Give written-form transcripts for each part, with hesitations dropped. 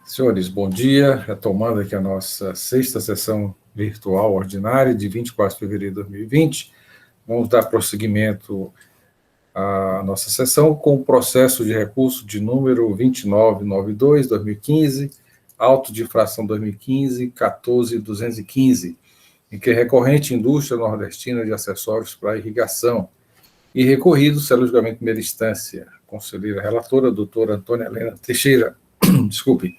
Senhores, bom dia. Retomando aqui a nossa sexta sessão virtual ordinária de 24 de fevereiro de 2020. Vamos dar prosseguimento à nossa sessão com o processo de recurso de número 2992/2015, auto de infração 2015, 14.215, em que recorrente indústria nordestina de acessórios para irrigação e recorrido, célula de julgamento de primeira instância. Conselheira relatora, doutora Antônia Helena Teixeira, desculpe,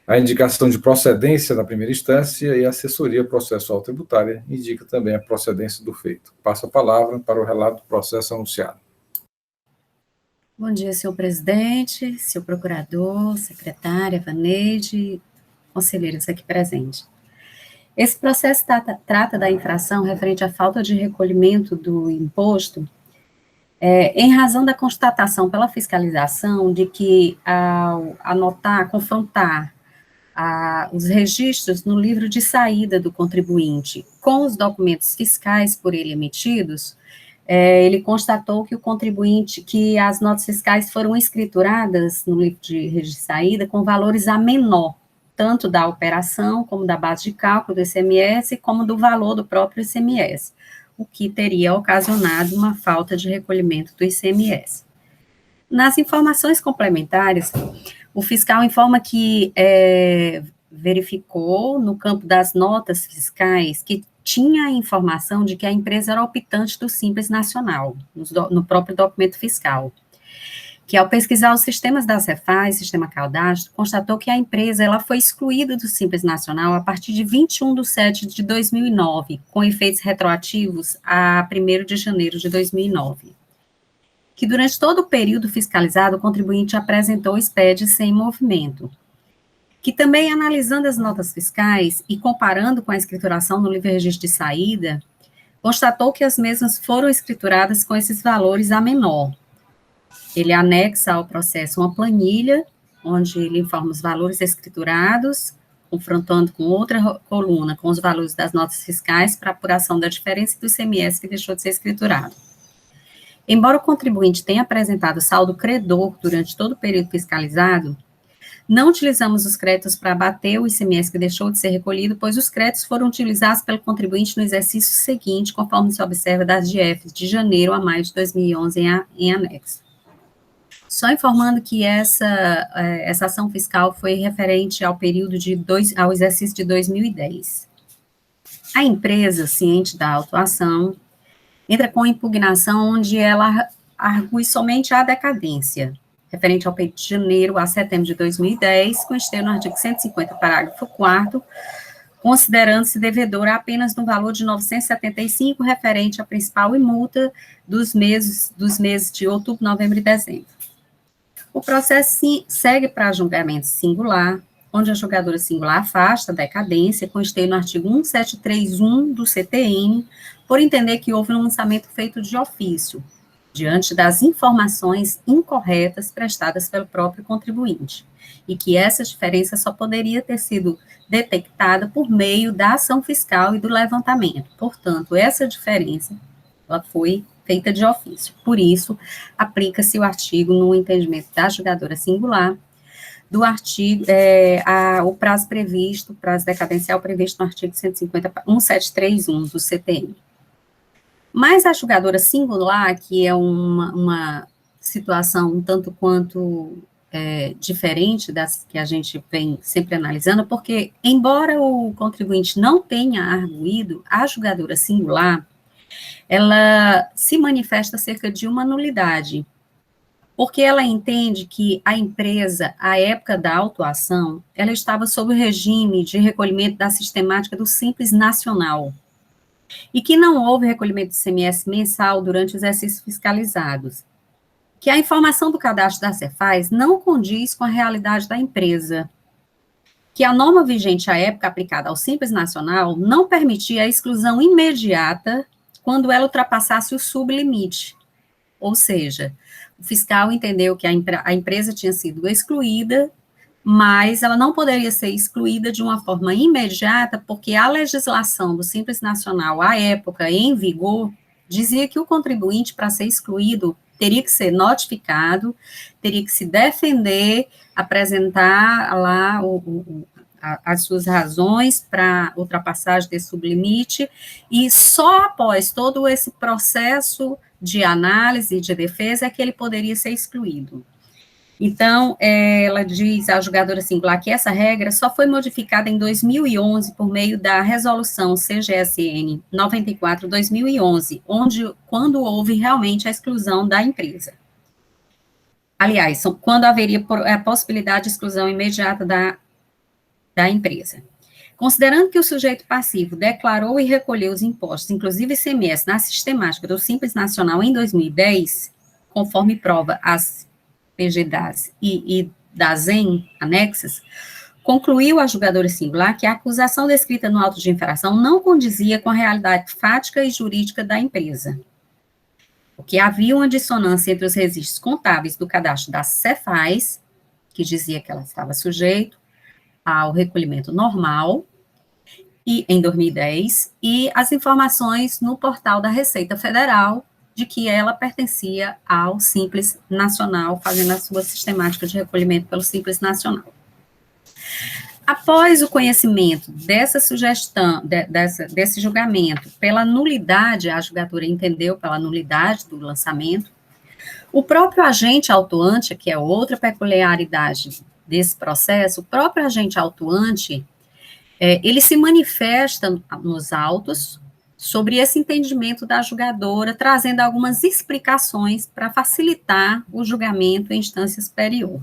a indicação de procedência na primeira instância e a assessoria processual tributária indica também a procedência do feito. Passo a palavra para o relato do processo anunciado. Bom dia, senhor presidente, senhor procurador, secretária, Vaneide, conselheiros aqui presentes. Esse processo trata da infração referente à falta de recolhimento do imposto, em razão da constatação pela fiscalização de que, ao confrontar os registros no livro de saída do contribuinte com os documentos fiscais por ele emitidos, ele constatou que que as notas fiscais foram escrituradas no livro de registro de saída com valores a menor, tanto da operação, como da base de cálculo do ICMS, como do valor do próprio ICMS, o que teria ocasionado uma falta de recolhimento do ICMS. Nas informações complementares, o fiscal informa que verificou no campo das notas fiscais que tinha a informação de que a empresa era optante do Simples Nacional, no próprio documento fiscal, que ao pesquisar os sistemas da Cefaz, sistema cadastro, constatou que a empresa ela foi excluída do Simples Nacional a partir de 21/7/2009, com efeitos retroativos a 1º de janeiro de 2009. Que durante todo o período fiscalizado, o contribuinte apresentou o SPED sem movimento. Que também, analisando as notas fiscais e comparando com a escrituração no livro de registro de saída, constatou que as mesmas foram escrituradas com esses valores a menor. Ele anexa ao processo uma planilha, onde ele informa os valores escriturados, confrontando com outra coluna, com os valores das notas fiscais, para apuração da diferença do ICMS que deixou de ser escriturado. Embora o contribuinte tenha apresentado saldo credor durante todo o período fiscalizado, não utilizamos os créditos para abater o ICMS que deixou de ser recolhido, pois os créditos foram utilizados pelo contribuinte no exercício seguinte, conforme se observa das DIEFs de janeiro a maio de 2011 em anexo. Só informando que essa ação fiscal foi referente ao período ao exercício de 2010. A empresa, ciente da autuação, entra com impugnação onde ela argue somente a decadência, referente ao período de janeiro a setembro de 2010, com esteio no artigo 150, parágrafo 4º, considerando-se devedora apenas no valor de R$ 975, referente à principal e multa dos meses de outubro, novembro e dezembro. O processo segue para julgamento singular, onde a julgadora singular afasta a decadência, com esteio no artigo 1731 do CTN, por entender que houve um lançamento feito de ofício, diante das informações incorretas prestadas pelo próprio contribuinte, e que essa diferença só poderia ter sido detectada por meio da ação fiscal e do levantamento. Portanto, essa diferença ela foi feita de ofício. Por isso, aplica-se o artigo no entendimento da julgadora singular, do artigo, o prazo decadencial previsto no artigo 1731 do CTN. Mas a julgadora singular, que é uma situação um tanto quanto diferente das que a gente vem sempre analisando, porque, embora o contribuinte não tenha arguído, a julgadora singular, ela se manifesta acerca de uma nulidade, porque ela entende que a empresa, à época da autuação, ela estava sob o regime de recolhimento da sistemática do Simples Nacional, e que não houve recolhimento de ICMS mensal durante os exercícios fiscalizados, que a informação do cadastro da Cefaz não condiz com a realidade da empresa, que a norma vigente à época aplicada ao Simples Nacional não permitia a exclusão imediata quando ela ultrapassasse o sublimite, ou seja, o fiscal entendeu que a empresa tinha sido excluída, mas ela não poderia ser excluída de uma forma imediata, porque a legislação do Simples Nacional, à época, em vigor, dizia que o contribuinte, para ser excluído, teria que ser notificado, teria que se defender, apresentar lá as suas razões para ultrapassagem desse sublimite, e só após todo esse processo de análise e de defesa é que ele poderia ser excluído. Então, ela diz, a julgadora singular, que essa regra só foi modificada em 2011 por meio da resolução CGSN 94/2011, quando houve realmente a exclusão da empresa. Aliás, quando haveria a possibilidade de exclusão imediata da empresa. Considerando que o sujeito passivo declarou e recolheu os impostos, inclusive ICMS, na sistemática do Simples Nacional em 2010, conforme prova as PGDAS e das EM anexas, concluiu a julgadora singular que a acusação descrita no auto de infração não condizia com a realidade fática e jurídica da empresa, porque havia uma dissonância entre os registros contábeis do cadastro da Cefaz, que dizia que ela estava sujeito ao recolhimento normal, e em 2010, e as informações no portal da Receita Federal de que ela pertencia ao Simples Nacional, fazendo a sua sistemática de recolhimento pelo Simples Nacional. Após o conhecimento dessa sugestão, desse julgamento, pela nulidade, a julgadora entendeu pela nulidade do lançamento, o próprio agente autuante, que é outra peculiaridade desse processo, o próprio agente autuante, ele se manifesta nos autos sobre esse entendimento da julgadora, trazendo algumas explicações para facilitar o julgamento em instância superior.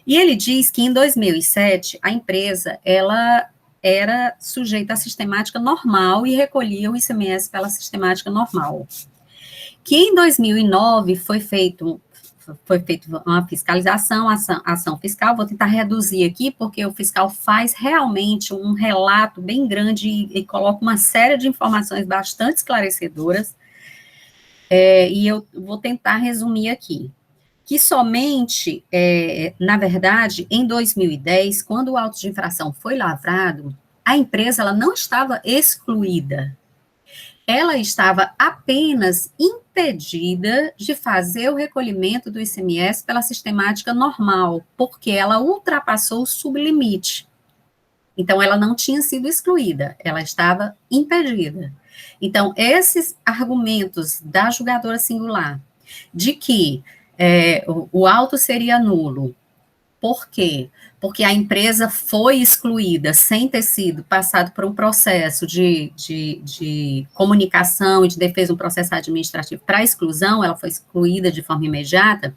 E ele diz que em 2007, a empresa, ela era sujeita à sistemática normal e recolhia o ICMS pela sistemática normal. Que em 2009 foi feita uma fiscalização, ação fiscal, vou tentar reduzir aqui, porque o fiscal faz realmente um relato bem grande e coloca uma série de informações bastante esclarecedoras, e eu vou tentar resumir aqui. Que somente, na verdade, em 2010, quando o auto de infração foi lavrado, a empresa ela não estava excluída, ela estava apenas impedida de fazer o recolhimento do ICMS pela sistemática normal, porque ela ultrapassou o sublimite. Então, ela não tinha sido excluída, ela estava impedida. Então, esses argumentos da julgadora singular, de que o auto seria nulo, por quê? Porque a empresa foi excluída sem ter sido passado por um processo de comunicação e de defesa, um processo administrativo para exclusão, ela foi excluída de forma imediata,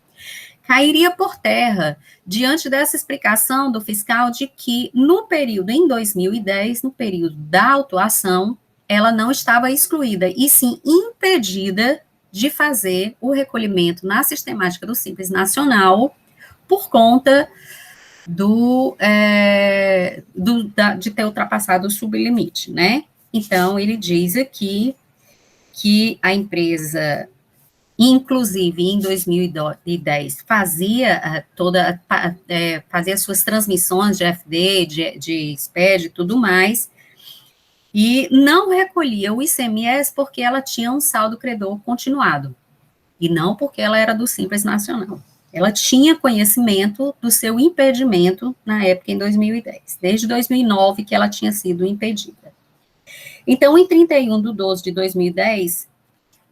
cairia por terra diante dessa explicação do fiscal de que no período, em 2010, no período da autuação, ela não estava excluída, e sim impedida de fazer o recolhimento na sistemática do Simples Nacional, por conta de ter ultrapassado o sublimite, né? Então, ele diz aqui que a empresa, inclusive em 2010, fazia suas transmissões de FD, de SPED e tudo mais, e não recolhia o ICMS porque ela tinha um saldo credor continuado, e não porque ela era do Simples Nacional. Ela tinha conhecimento do seu impedimento na época, em 2010, desde 2009 que ela tinha sido impedida. Então, em 31/12/2010,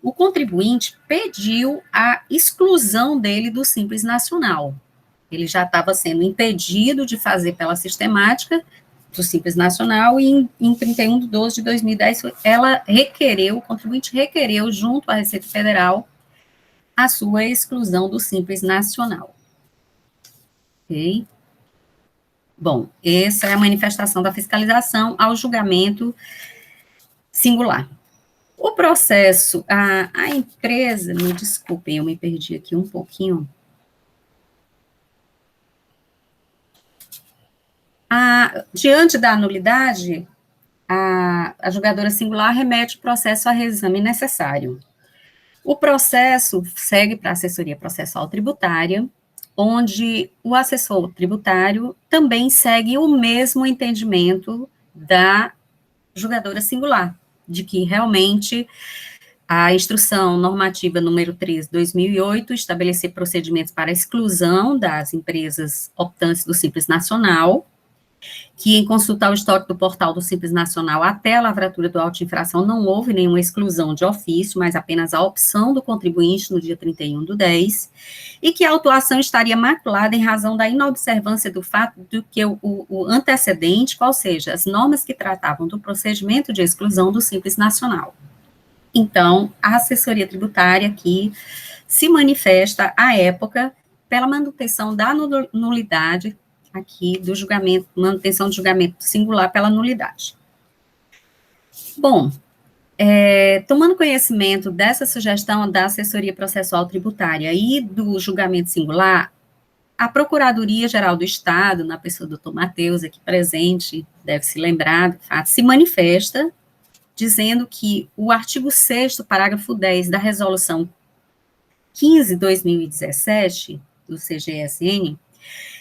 o contribuinte pediu a exclusão dele do Simples Nacional. Ele já estava sendo impedido de fazer pela sistemática do Simples Nacional, e em 31/12/2010, o contribuinte requereu, junto à Receita Federal, a sua exclusão do Simples Nacional. Ok? Bom, essa é a manifestação da fiscalização ao julgamento singular. O processo, a empresa, me desculpem, eu me perdi aqui um pouquinho. Diante da nulidade, a julgadora singular remete o processo a reexame necessário. O processo segue para a assessoria processual tributária, onde o assessor tributário também segue o mesmo entendimento da julgadora singular, de que realmente A instrução normativa número 13, 2008, estabelecer procedimentos para a exclusão das empresas optantes do Simples Nacional, que em consulta ao histórico do portal do Simples Nacional até a lavratura do auto de infração não houve nenhuma exclusão de ofício, mas apenas a opção do contribuinte no dia 31/10, e que a autuação estaria maculada em razão da inobservância do fato de que o antecedente, qual seja, as normas que tratavam do procedimento de exclusão do Simples Nacional. Então, a assessoria tributária aqui se manifesta, à época, pela manutenção da nulidade aqui do julgamento, manutenção de julgamento singular pela nulidade. Bom, tomando conhecimento dessa sugestão da assessoria processual tributária e do julgamento singular, a Procuradoria-Geral do Estado, na pessoa do Dr. Matheus, aqui presente, deve se lembrar do fato, se manifesta dizendo que o artigo 6º, parágrafo 10 da resolução 15/2017 do CGSN,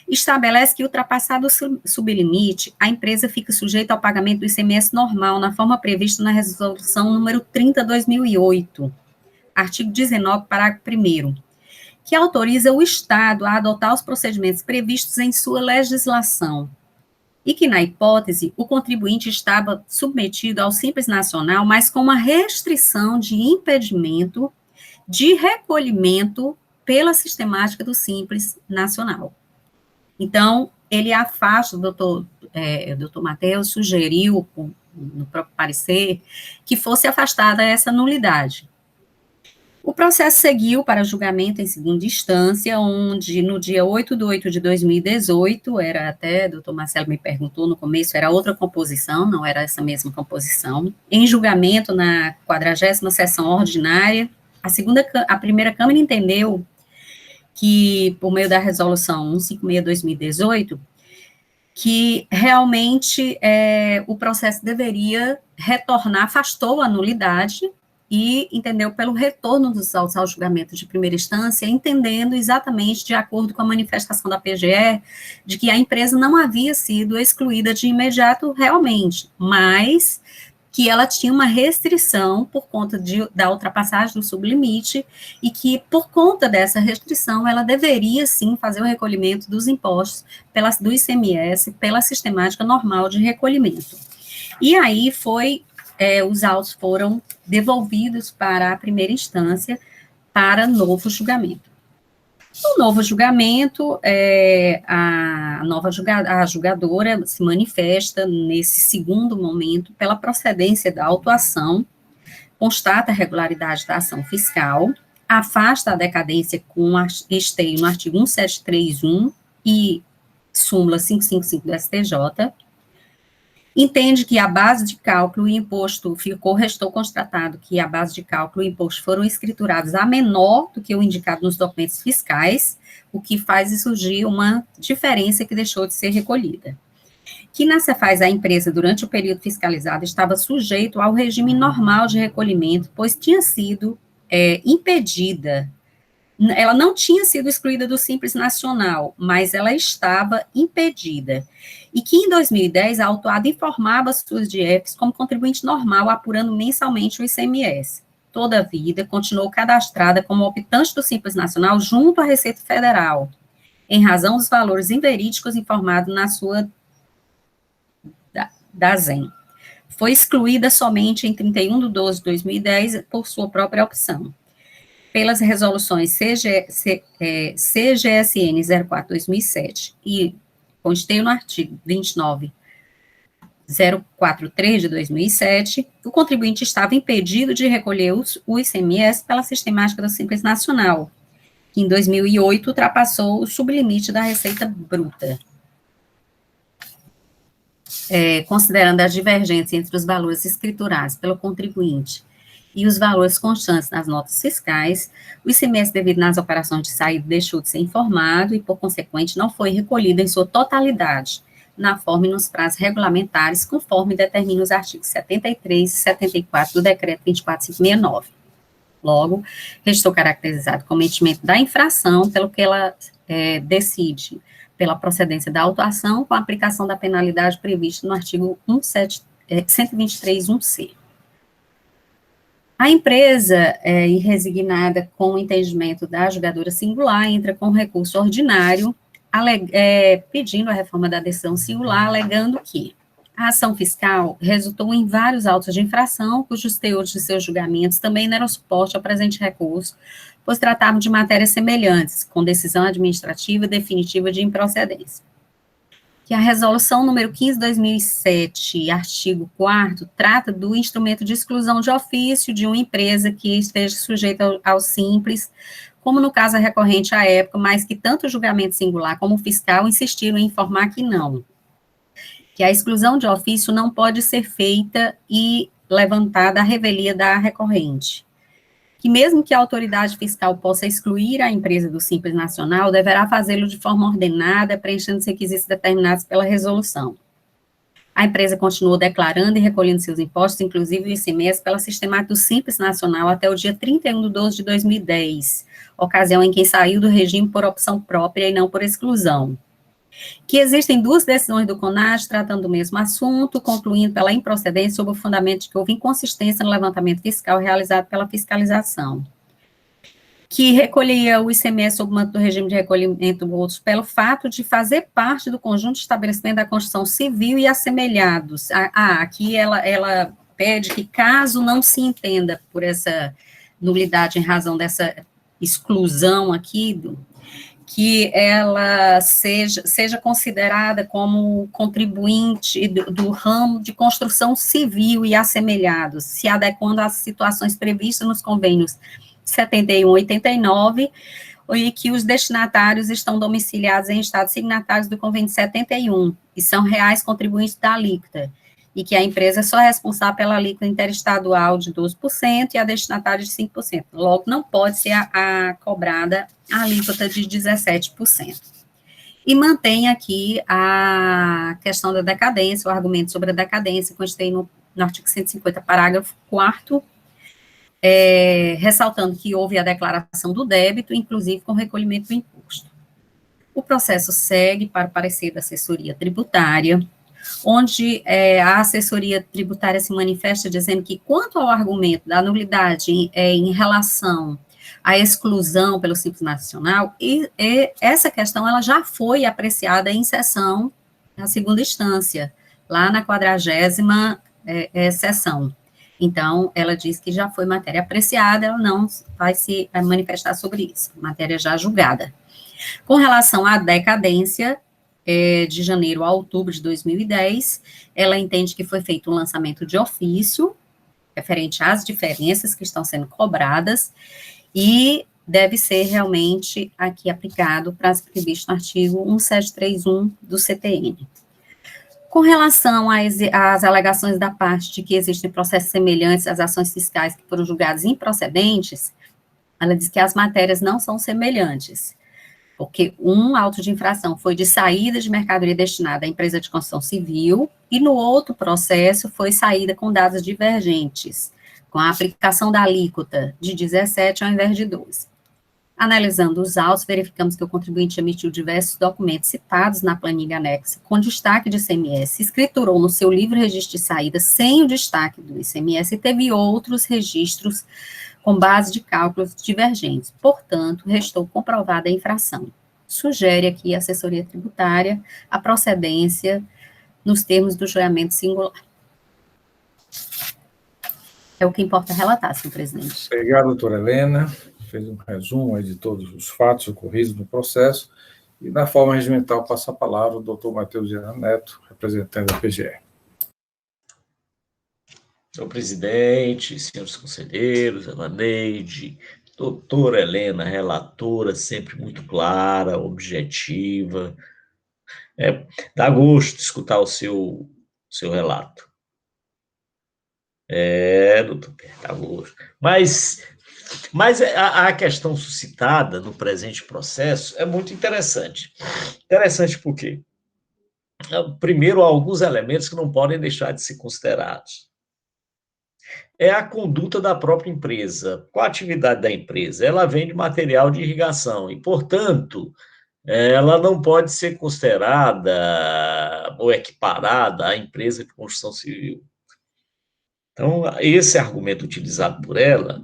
estabelece que, ultrapassado o sublimite, a empresa fica sujeita ao pagamento do ICMS normal, na forma prevista na resolução número 30/2008, artigo 19, parágrafo 1º, que autoriza o Estado a adotar os procedimentos previstos em sua legislação, e que, na hipótese, o contribuinte estava submetido ao Simples Nacional, mas com uma restrição de impedimento de recolhimento pela sistemática do Simples Nacional. Então, ele afasta, o doutor Matheus sugeriu, no próprio parecer, que fosse afastada essa nulidade. O processo seguiu para julgamento em segunda instância, onde no dia 8/8/2018, era até, o doutor Marcelo me perguntou no começo, era outra composição, não era essa mesma composição, em julgamento na 40ª sessão ordinária, a primeira Câmara entendeu que, por meio da resolução 156/2018, que realmente o processo deveria retornar, afastou a nulidade e entendeu pelo retorno dos autos ao julgamento de primeira instância, entendendo exatamente, de acordo com a manifestação da PGE, de que a empresa não havia sido excluída de imediato realmente, mas que ela tinha uma restrição por conta da ultrapassagem do sublimite e que, por conta dessa restrição, ela deveria, sim, fazer o recolhimento dos impostos do ICMS pela sistemática normal de recolhimento. E aí os autos foram devolvidos para a primeira instância para novo julgamento. No novo julgamento, a julgadora se manifesta nesse segundo momento pela procedência da autuação, constata a regularidade da ação fiscal, afasta a decadência com esteio no artigo 1731 e súmula 555 do STJ, entende que a base de cálculo e imposto restou constatado que a base de cálculo e imposto foram escriturados a menor do que o indicado nos documentos fiscais, o que faz surgir uma diferença que deixou de ser recolhida. Que na Cefaz a empresa, durante o período fiscalizado, estava sujeito ao regime normal de recolhimento, pois tinha sido impedida. Ela não tinha sido excluída do Simples Nacional, mas ela estava impedida. E que em 2010 a autuada informava suas DIEPs como contribuinte normal, apurando mensalmente o ICMS. Todavia, continuou cadastrada como optante do Simples Nacional junto à Receita Federal, em razão dos valores inverídicos informados na sua DASEN. Foi excluída somente em 31/12/2010 por sua própria opção. Pelas resoluções CGSN 04/2007 e constei no artigo 29.043 de 2007, o contribuinte estava impedido de recolher o ICMS pela sistemática do Simples Nacional, que em 2008 ultrapassou o sublimite da receita bruta. Considerando a divergência entre os valores escriturados pelo contribuinte e os valores constantes nas notas fiscais, o ICMS devido nas operações de saída deixou de ser informado e, por consequente, não foi recolhido em sua totalidade, na forma e nos prazos regulamentares, conforme determina os artigos 73 e 74 do Decreto 24.569. Logo, restou caracterizado o cometimento da infração, pelo que ela decide pela procedência da autuação com a aplicação da penalidade prevista no artigo 123.1c. A empresa, resignada com o entendimento da julgadora singular, entra com recurso ordinário, pedindo a reforma da decisão singular, alegando que a ação fiscal resultou em vários autos de infração, cujos teores de seus julgamentos também deram suporte ao presente recurso, pois tratavam de matérias semelhantes, com decisão administrativa definitiva de improcedência. Que a resolução número 15/2007, artigo 4º, trata do instrumento de exclusão de ofício de uma empresa que esteja sujeita ao simples, como no caso recorrente à época, mas que tanto o julgamento singular como o fiscal insistiram em informar que não. Que a exclusão de ofício não pode ser feita e levantada a revelia da recorrente. Que mesmo que a autoridade fiscal possa excluir a empresa do Simples Nacional, deverá fazê-lo de forma ordenada, preenchendo os requisitos determinados pela resolução. A empresa continuou declarando e recolhendo seus impostos, inclusive o ICMS, pela sistemática do Simples Nacional até o dia 31/12/2010, ocasião em que saiu do regime por opção própria e não por exclusão. Que existem duas decisões do CONAD tratando do mesmo assunto, concluindo pela improcedência sob o fundamento de que houve inconsistência no levantamento fiscal realizado pela fiscalização. Que recolhia o ICMS sob o manto do regime de recolhimento outros pelo fato de fazer parte do conjunto de estabelecimento da construção civil e assemelhados. Aqui ela pede que, caso não se entenda por essa nulidade em razão dessa exclusão aqui, que ela seja considerada como contribuinte do ramo de construção civil e assemelhados, se adequando às situações previstas nos convênios 71 e 89, e que os destinatários estão domiciliados em estados signatários do convênio 71, e são reais contribuintes da alíquota, e que a empresa é só responsável pela alíquota interestadual de 12% e a destinatária de 5%. Logo, não pode ser cobrada a alíquota de 17%. E mantém aqui a questão da decadência, o argumento sobre a decadência, constei no artigo 150, parágrafo 4º, ressaltando que houve a declaração do débito, inclusive com recolhimento do imposto. O processo segue para o parecer da assessoria tributária, onde a assessoria tributária se manifesta dizendo que, quanto ao argumento da nulidade em relação à exclusão pelo Simples Nacional, essa questão ela já foi apreciada em sessão na segunda instância, lá na 40ª sessão. Então, ela diz que já foi matéria apreciada, ela não vai se manifestar sobre isso, matéria já julgada. Com relação à decadência, de janeiro a outubro de 2010, ela entende que foi feito um lançamento de ofício, referente às diferenças que estão sendo cobradas, e deve ser realmente aqui aplicado o prazo previsto no artigo 1731 do CTN. Com relação às alegações da parte de que existem processos semelhantes às ações fiscais que foram julgadas improcedentes, ela diz que as matérias não são semelhantes, porque um auto de infração foi de saída de mercadoria destinada à empresa de construção civil, e no outro processo foi saída com dados divergentes, com a aplicação da alíquota de 17 ao invés de 12. Analisando os autos, verificamos que o contribuinte emitiu diversos documentos citados na planilha anexa, com destaque de ICMS, escriturou no seu livro registro de saída sem o destaque do ICMS e teve outros registros com base de cálculos divergentes. Portanto, restou comprovada a infração. Sugere aqui a assessoria tributária a procedência nos termos do julgamento singular. É o que importa relatar, senhor presidente. Obrigado, doutora Helena. Fez um resumo aí de todos os fatos ocorridos no processo. E, na forma regimental, passa a palavra ao doutor Matheus Viana Neto, representante da PGE. Senhor presidente, senhores conselheiros, Elaneide, doutora Helena, relatora, sempre muito clara, objetiva. Dá gosto de escutar o seu relato. Doutor, dá gosto. Mas a questão suscitada no presente processo é muito interessante. Interessante por quê? Primeiro, há alguns elementos que não podem deixar de ser considerados. É a conduta da própria empresa. Qual a atividade da empresa? Ela vende material de irrigação e, portanto, ela não pode ser considerada ou equiparada à empresa de construção civil. Então, esse argumento utilizado por ela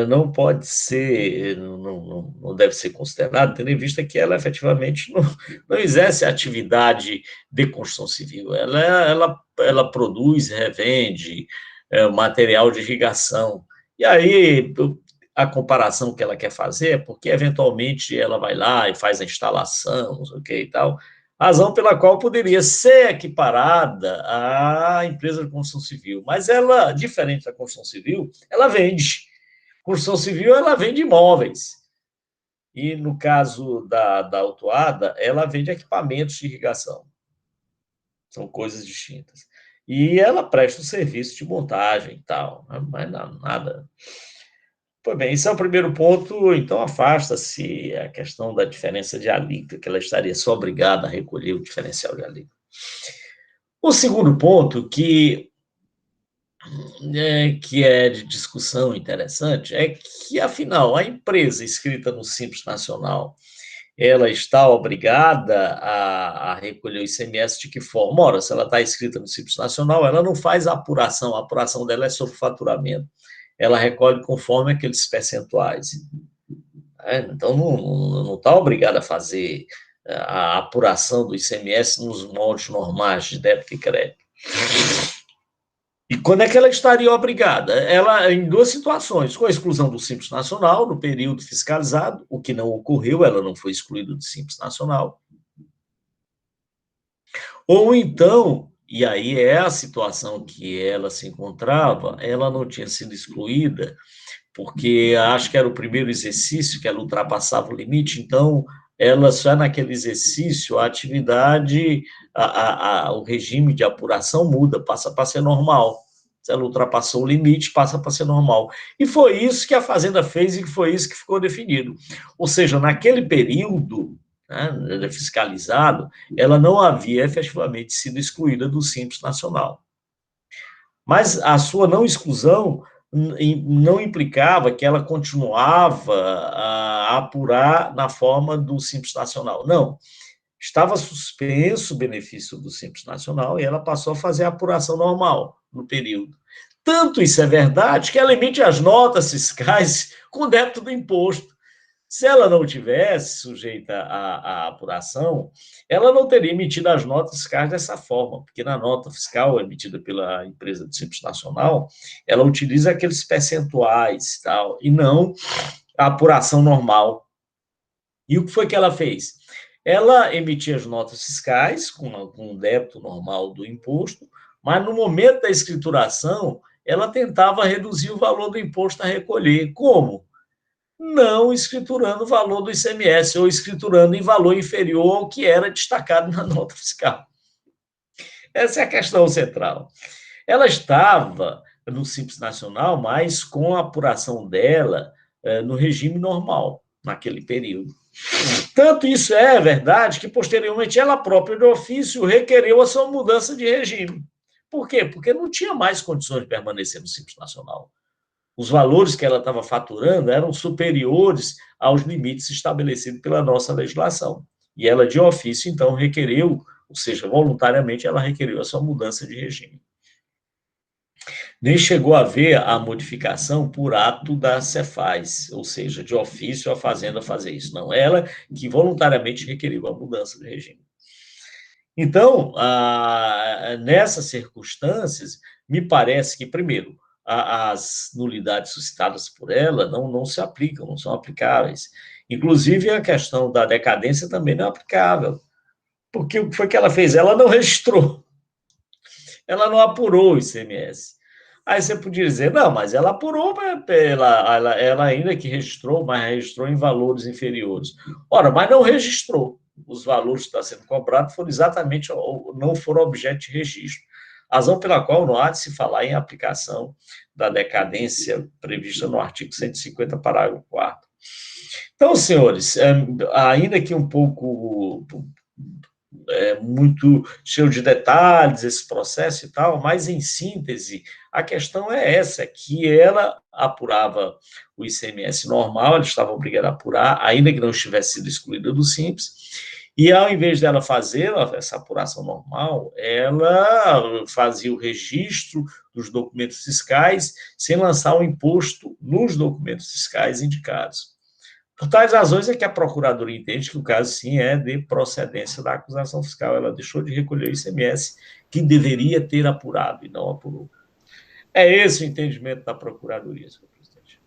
não pode ser, não deve ser considerado, tendo em vista que ela efetivamente não exerce atividade de construção civil. Ela produz, revende material de irrigação. E aí, a comparação que ela quer fazer é porque, eventualmente, ela vai lá e faz a instalação, não sei o que e tal, razão pela qual poderia ser equiparada à empresa de construção civil. Mas ela, diferente da construção civil, ela vende. Construção civil, ela vende imóveis. E, no caso da autuada, ela vende equipamentos de irrigação. São coisas distintas. E ela presta o serviço de montagem e tal, mas nada. Pois bem, esse é o primeiro ponto, então afasta-se a questão da diferença de alíquota, que ela estaria só obrigada a recolher o diferencial de alíquota. O segundo ponto, que é de discussão interessante, é que, afinal, a empresa inscrita no Simples Nacional, ela está obrigada a recolher o ICMS de que forma? Ora, se ela está inscrita no Simples Nacional, ela não faz a apuração dela é sobre faturamento. Ela recolhe conforme aqueles percentuais. Então, não está obrigada a fazer a apuração do ICMS nos moldes normais de débito e crédito. E quando é que ela estaria obrigada? Ela, em duas situações, com a exclusão do Simples Nacional, no período fiscalizado, o que não ocorreu, ela não foi excluída do Simples Nacional. Ou então, e aí é a situação que ela se encontrava, ela não tinha sido excluída, porque acho que era o primeiro exercício que ela ultrapassava o limite, então ela só naquele exercício, a atividade, o regime de apuração muda, passa para ser normal. Se ela ultrapassou o limite, passa para ser normal. E foi isso que a Fazenda fez e foi isso que ficou definido. Ou seja, naquele período, né, fiscalizado, ela não havia efetivamente sido excluída do Simples Nacional. Mas a sua não exclusão não implicava que ela continuava a apurar na forma do Simples Nacional. Não. Estava suspenso o benefício do Simples Nacional e ela passou a fazer a apuração normal no período. Tanto isso é verdade que ela emite as notas fiscais com débito do imposto. Se ela não tivesse sujeita à apuração, ela não teria emitido as notas fiscais dessa forma, porque na nota fiscal emitida pela empresa do Simples Nacional, ela utiliza aqueles percentuais e tal, e não a apuração normal. E o que foi que ela fez? Ela emitia as notas fiscais com o débito normal do imposto, mas no momento da escrituração, ela tentava reduzir o valor do imposto a recolher. Como? Não escriturando o valor do ICMS, ou escriturando em valor inferior ao que era destacado na nota fiscal. Essa é a questão central. Ela estava no Simples Nacional, mas com a apuração dela no regime normal, naquele período. Tanto isso é verdade que, posteriormente, ela própria, de ofício, requereu a sua mudança de regime. Por quê? Porque não tinha mais condições de permanecer no Simples Nacional. Os valores que ela estava faturando eram superiores aos limites estabelecidos pela nossa legislação. E ela, de ofício, então, requereu, ou seja, voluntariamente, ela requereu a sua mudança de regime. Nem chegou a haver a modificação por ato da Cefaz, ou seja, de ofício a Fazenda fazer isso. Não, ela que voluntariamente requeriu a mudança de regime. Então, nessas circunstâncias, me parece que, primeiro, as nulidades suscitadas por ela não se aplicam, não são aplicáveis. Inclusive, a questão da decadência também não é aplicável. Porque o que foi que ela fez? Ela não registrou. Ela não apurou o ICMS. Aí você podia dizer, não, mas ela apurou, ela ainda que registrou, mas registrou em valores inferiores. Ora, mas não registrou. Os valores que estão sendo cobrados foram exatamente, não foram objeto de registro. Razão pela qual não há de se falar em aplicação da decadência prevista no artigo 150, parágrafo 4º. Então, senhores, ainda que um pouco muito cheio de detalhes esse processo e tal, mas em síntese, a questão é essa, que ela apurava o ICMS normal, ela estava obrigada a apurar, ainda que não tivesse sido excluída do Simples, E ao invés dela fazer essa apuração normal, ela fazia o registro dos documentos fiscais sem lançar o imposto nos documentos fiscais indicados. Por tais razões é que a Procuradoria entende que o caso, sim, é de procedência da acusação fiscal. Ela deixou de recolher o ICMS que deveria ter apurado e não apurou. É esse o entendimento da Procuradoria, senhor presidente.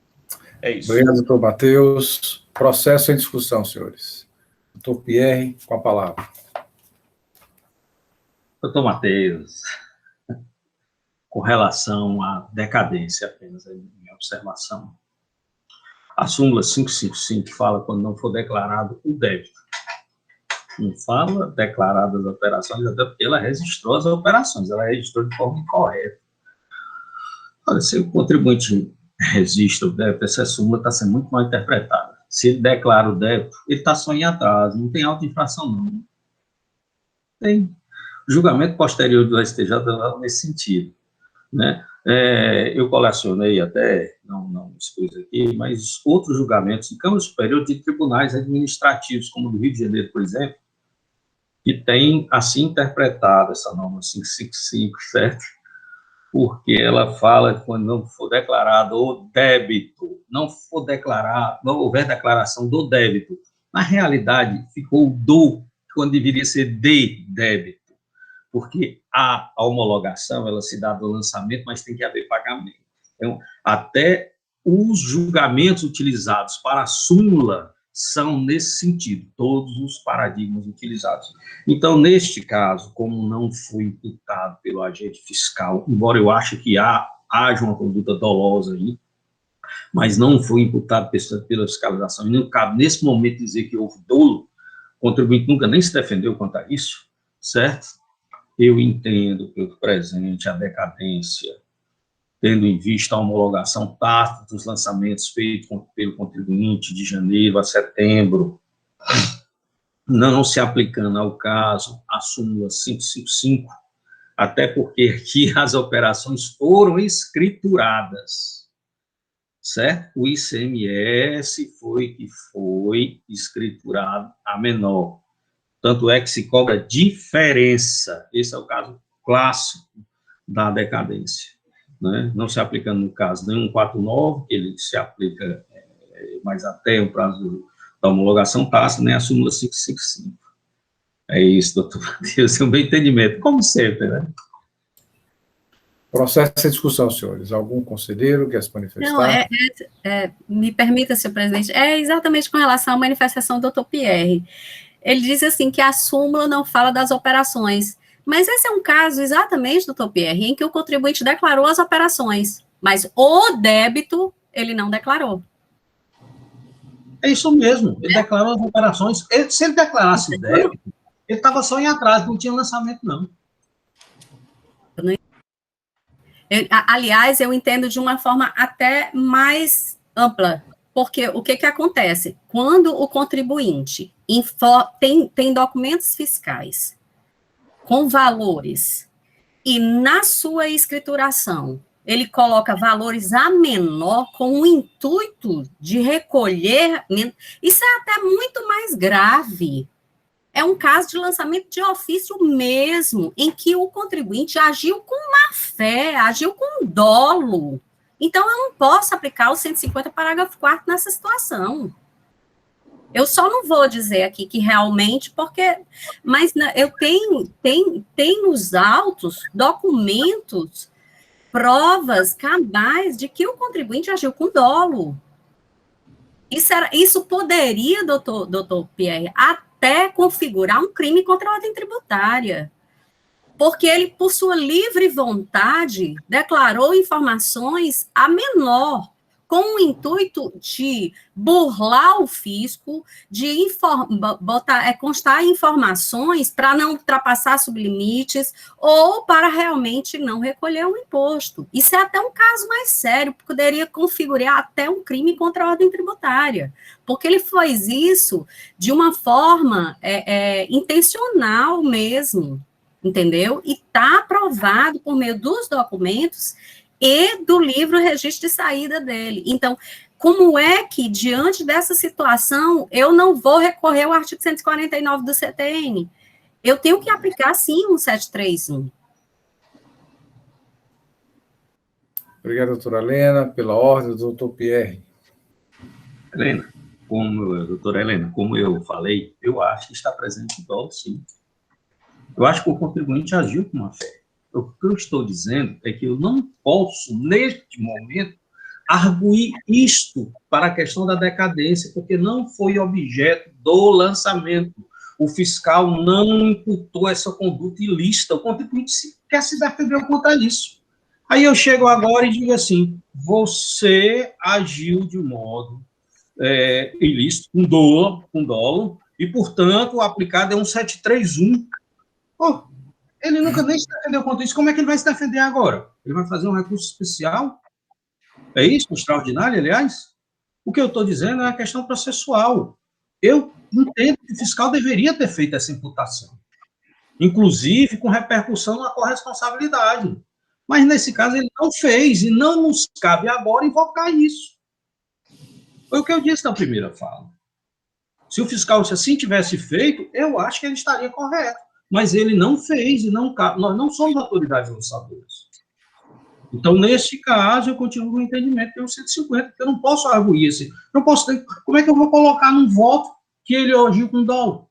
É isso. Obrigado, doutor Matheus. Processo em discussão, senhores. Doutor Pierre, com a palavra. Doutor Matheus, com relação à decadência, apenas a minha observação, a súmula 555 fala quando não for declarado o débito. Não fala declaradas as operações, até porque ela registrou as operações, ela registrou de forma incorreta. Olha, se o contribuinte registra o débito, essa súmula está sendo muito mal interpretada. Se ele declara o débito, ele está só em atraso, não tem auto-infração, não. Tem julgamento posterior do STJ nesse sentido, né? Eu colecionei até, não expus aqui, mas outros julgamentos em Câmara Superior de tribunais administrativos, como o do Rio de Janeiro, por exemplo, que tem assim interpretado essa norma 555, certo? Porque ela fala que quando não for declarado o débito, não houver declaração do débito, na realidade ficou do, quando deveria ser de débito, porque a homologação, ela se dá do lançamento, mas tem que haver pagamento. Então, até os julgamentos utilizados para a súmula são nesse sentido, todos os paradigmas utilizados. Então, neste caso, como não foi imputado pelo agente fiscal, embora eu ache que haja uma conduta dolosa aí, mas não foi imputado pela fiscalização, e não cabe nesse momento dizer que houve dolo, o contribuinte nunca nem se defendeu quanto a isso, certo? Eu entendo pelo presente a decadência, tendo em vista a homologação tácita dos lançamentos feitos pelo contribuinte de janeiro a setembro, não se aplicando ao caso a súmula 555, até porque aqui as operações foram escrituradas, certo? O ICMS foi escriturado a menor. Tanto é que se cobra diferença. Esse é o caso clássico da decadência, né? Não se aplicando, no caso, nem 149, que ele se aplica mais até o prazo da homologação tácita, nem a súmula 555. É isso, doutor Matheus, é um bem entendimento, como sempre, né? Processo em discussão, senhores. Algum conselheiro quer se manifestar? Não, me permita, senhor presidente, é exatamente com relação à manifestação do doutor Pierre. Ele diz assim que a súmula não fala das operações, mas esse é um caso exatamente, doutor Pierre, em que o contribuinte declarou as operações, mas o débito ele não declarou. É isso mesmo, ele declarou as operações. Se ele declarasse o débito, ele estava só em atraso, não tinha lançamento, não. Aliás, eu entendo de uma forma até mais ampla, porque o que acontece? Quando o contribuinte tem documentos fiscais com valores e na sua escrituração ele coloca valores a menor com o intuito de recolher, isso é até muito mais grave. É um caso de lançamento de ofício mesmo, em que o contribuinte agiu com má fé, agiu com dolo. Então, eu não posso aplicar o 150, parágrafo 4º nessa situação. Eu só não vou dizer aqui que realmente, porque... Mas eu tenho nos autos documentos, provas cabais de que o contribuinte agiu com dolo. Isso poderia, doutor Pierre, até configurar um crime contra a ordem tributária. Porque ele, por sua livre vontade, declarou informações a menor, com o intuito de burlar o fisco, de constar informações para não ultrapassar sublimites ou para realmente não recolher o imposto. Isso é até um caso mais sério, poderia configurar até um crime contra a ordem tributária, porque ele fez isso de uma forma intencional mesmo, entendeu? E está aprovado por meio dos documentos e do livro registro de saída dele. Então, como é que, diante dessa situação, eu não vou recorrer ao artigo 149 do CTN? Eu tenho que aplicar, sim, um 731. Obrigado, doutora Helena. Pela ordem, doutor Pierre. Helena, doutora Helena, como eu falei, eu acho que está presente o dolo, sim. Eu acho que o contribuinte agiu com má fé. O que eu estou dizendo é que eu não posso, neste momento, arguir isto para a questão da decadência, porque não foi objeto do lançamento. O fiscal não imputou essa conduta ilícita. O contribuinte quer se defender contra isso. Aí eu chego agora e digo assim, você agiu de modo ilícito, com dolo, e, portanto, o aplicado é um 731. Pô, ele nunca nem se defendeu contra isso, como é que ele vai se defender agora? Ele vai fazer um recurso especial? É isso? Extraordinário, aliás? O que eu estou dizendo é a questão processual. Eu entendo que o fiscal deveria ter feito essa imputação, inclusive com repercussão na corresponsabilidade. Mas, nesse caso, ele não fez, e não nos cabe agora invocar isso. Foi o que eu disse na primeira fala. Se o fiscal, se assim tivesse feito, eu acho que ele estaria correto. Mas ele não fez, e nós não somos autoridades lançadoras. Então, nesse caso, eu continuo no entendimento que é o 150, porque eu não posso arguir esse. Não posso ter, como é que eu vou colocar num voto que ele agiu com dolo,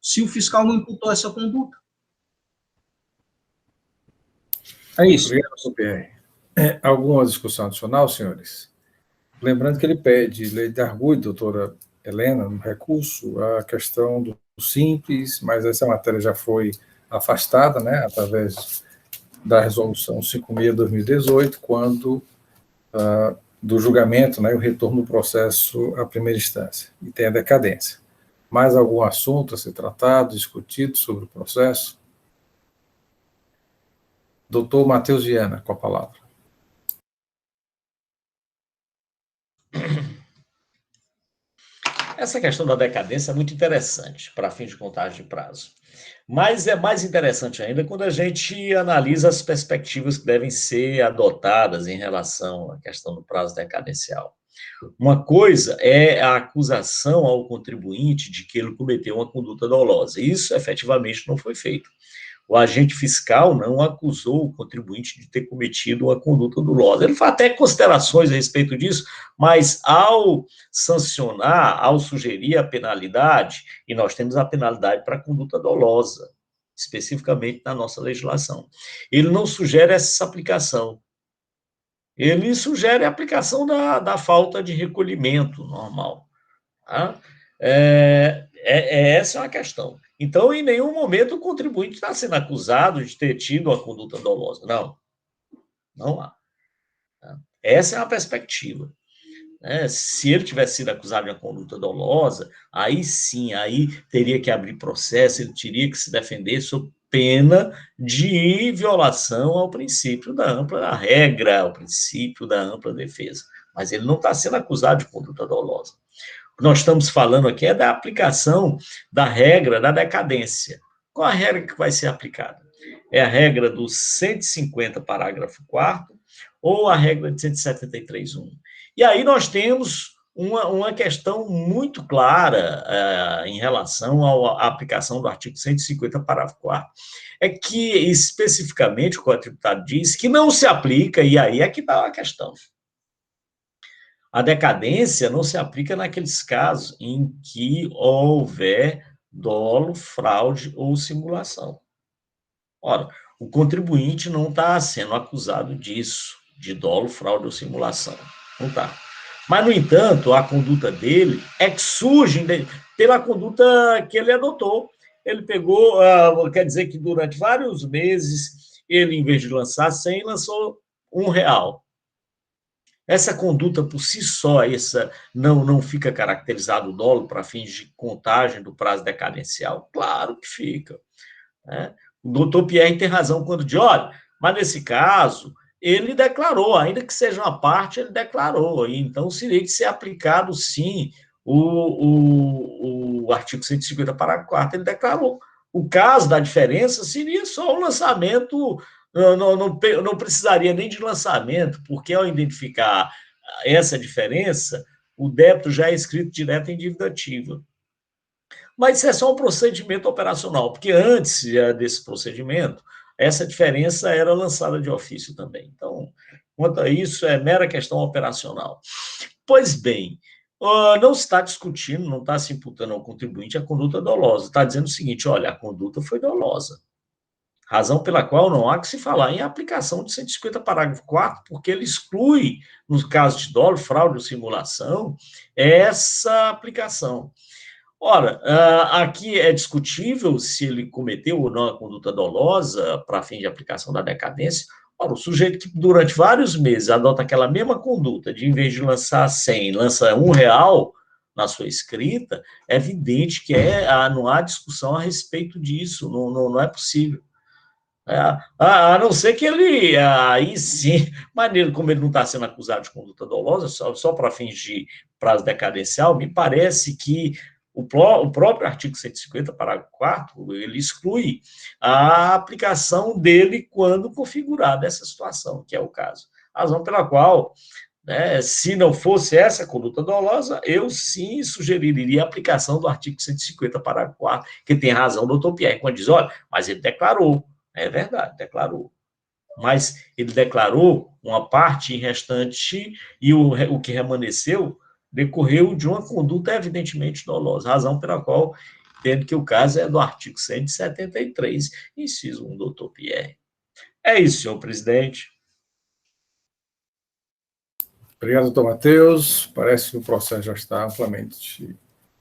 se o fiscal não imputou essa conduta? É isso. Obrigado, doutor Pierre. Alguma discussão adicional, senhores? Lembrando que ele pede lei de arguido, doutora Helena, no recurso, a questão do simples, mas essa matéria já foi afastada, né, através da resolução 56/2018, quando do julgamento, né, o retorno do processo à primeira instância, e tem a decadência. Mais algum assunto a ser tratado, discutido sobre o processo? Doutor Matheus Viana, com a palavra. Essa questão da decadência é muito interessante para fim de contagem de prazo. Mas é mais interessante ainda quando a gente analisa as perspectivas que devem ser adotadas em relação à questão do prazo decadencial. Uma coisa é a acusação ao contribuinte de que ele cometeu uma conduta dolosa. Isso efetivamente não foi feito. O agente fiscal não acusou o contribuinte de ter cometido uma conduta dolosa. Ele faz até considerações a respeito disso, mas ao sancionar, ao sugerir a penalidade, e nós temos a penalidade para conduta dolosa, especificamente na nossa legislação, ele não sugere essa aplicação. Ele sugere a aplicação da falta de recolhimento normal. Tá? Essa é uma questão. Então, em nenhum momento o contribuinte está sendo acusado de ter tido uma conduta dolosa. Não. Não há. Essa é a perspectiva. Se ele tivesse sido acusado de uma conduta dolosa, aí sim, aí teria que abrir processo, ele teria que se defender sob pena de violação ao princípio da ampla regra, ao princípio da ampla defesa. Mas ele não está sendo acusado de conduta dolosa. O que nós estamos falando aqui é da aplicação da regra da decadência. Qual a regra que vai ser aplicada? É a regra do 150, parágrafo 4º, ou a regra de 173.1? E aí nós temos uma questão muito clara em relação à aplicação do artigo 150, parágrafo 4º. É que, especificamente, o Código Tributário diz que não se aplica, e aí é que está a questão. A decadência não se aplica naqueles casos em que houver dolo, fraude ou simulação. Ora, o contribuinte não está sendo acusado disso, de dolo, fraude ou simulação. Não está. Mas, no entanto, a conduta dele é que surge pela conduta que ele adotou. Ele pegou, quer dizer que durante vários meses, ele, em vez de lançar 100, lançou R$1. Essa conduta por si só, não fica caracterizado o dolo para fins de contagem do prazo decadencial? Claro que fica. Né? O doutor Pierre tem razão quando diz, olha, mas nesse caso, ele declarou, ainda que seja uma parte, ele declarou, e então seria que ser aplicado, sim, o artigo 150, parágrafo 4º, ele declarou. O caso da diferença seria só o lançamento. Não precisaria nem de lançamento, porque ao identificar essa diferença, o débito já é escrito direto em dívida ativa. Mas isso é só um procedimento operacional, porque antes desse procedimento, essa diferença era lançada de ofício também. Então, quanto a isso, é mera questão operacional. Pois bem, não se está discutindo, não está se imputando ao contribuinte a conduta dolosa. Está dizendo o seguinte, olha, a conduta foi dolosa. Razão pela qual não há que se falar em aplicação de 150, parágrafo 4º, porque ele exclui, no caso de dolo, fraude ou simulação, essa aplicação. Ora, aqui é discutível se ele cometeu ou não a conduta dolosa para fim de aplicação da decadência. Ora, o sujeito que durante vários meses adota aquela mesma conduta, de em vez de lançar 100, lança R$1 na sua escrita, é evidente que não há discussão a respeito disso, não é possível. A não ser que ele, aí sim, maneiro como ele não está sendo acusado de conduta dolosa, só para fins de prazo decadencial, me parece que o próprio artigo 150, parágrafo 4º, ele exclui a aplicação dele quando configurada essa situação, que é o caso. Razão pela qual, né, se não fosse essa conduta dolosa, eu sim sugeriria a aplicação do artigo 150, parágrafo 4º, que tem razão o doutor Pierre, quando diz, olha, mas ele declarou. É verdade, declarou. Mas ele declarou uma parte restante e o que remanesceu decorreu de uma conduta evidentemente dolosa, razão pela qual entendo que o caso é do artigo 173, inciso 1, doutor Pierre. É isso, senhor presidente. Obrigado, doutor Matheus. Parece que o processo já está amplamente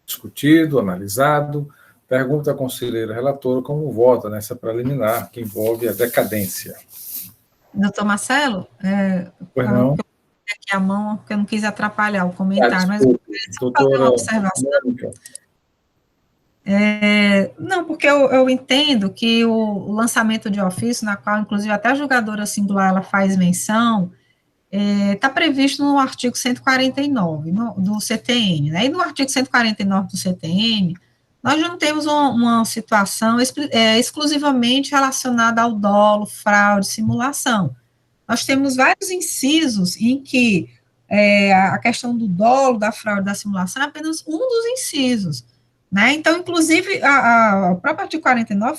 discutido, analisado. Pergunta à conselheira relatora como vota nessa preliminar que envolve a decadência. Doutor Marcelo, Pois não? aqui a mão, porque eu não quis atrapalhar o comentário, mas desculpe, eu queria só fazer uma observação. Não, porque eu entendo que o lançamento de ofício, na qual, inclusive, até a julgadora singular ela faz menção, está previsto no artigo 149 do CTN, né? E no artigo 149 do CTN, nós não temos uma situação exclusivamente relacionada ao dolo, fraude, simulação. Nós temos vários incisos em que a questão do dolo, da fraude, da simulação é apenas um dos incisos, né? Então, inclusive, o próprio artigo 49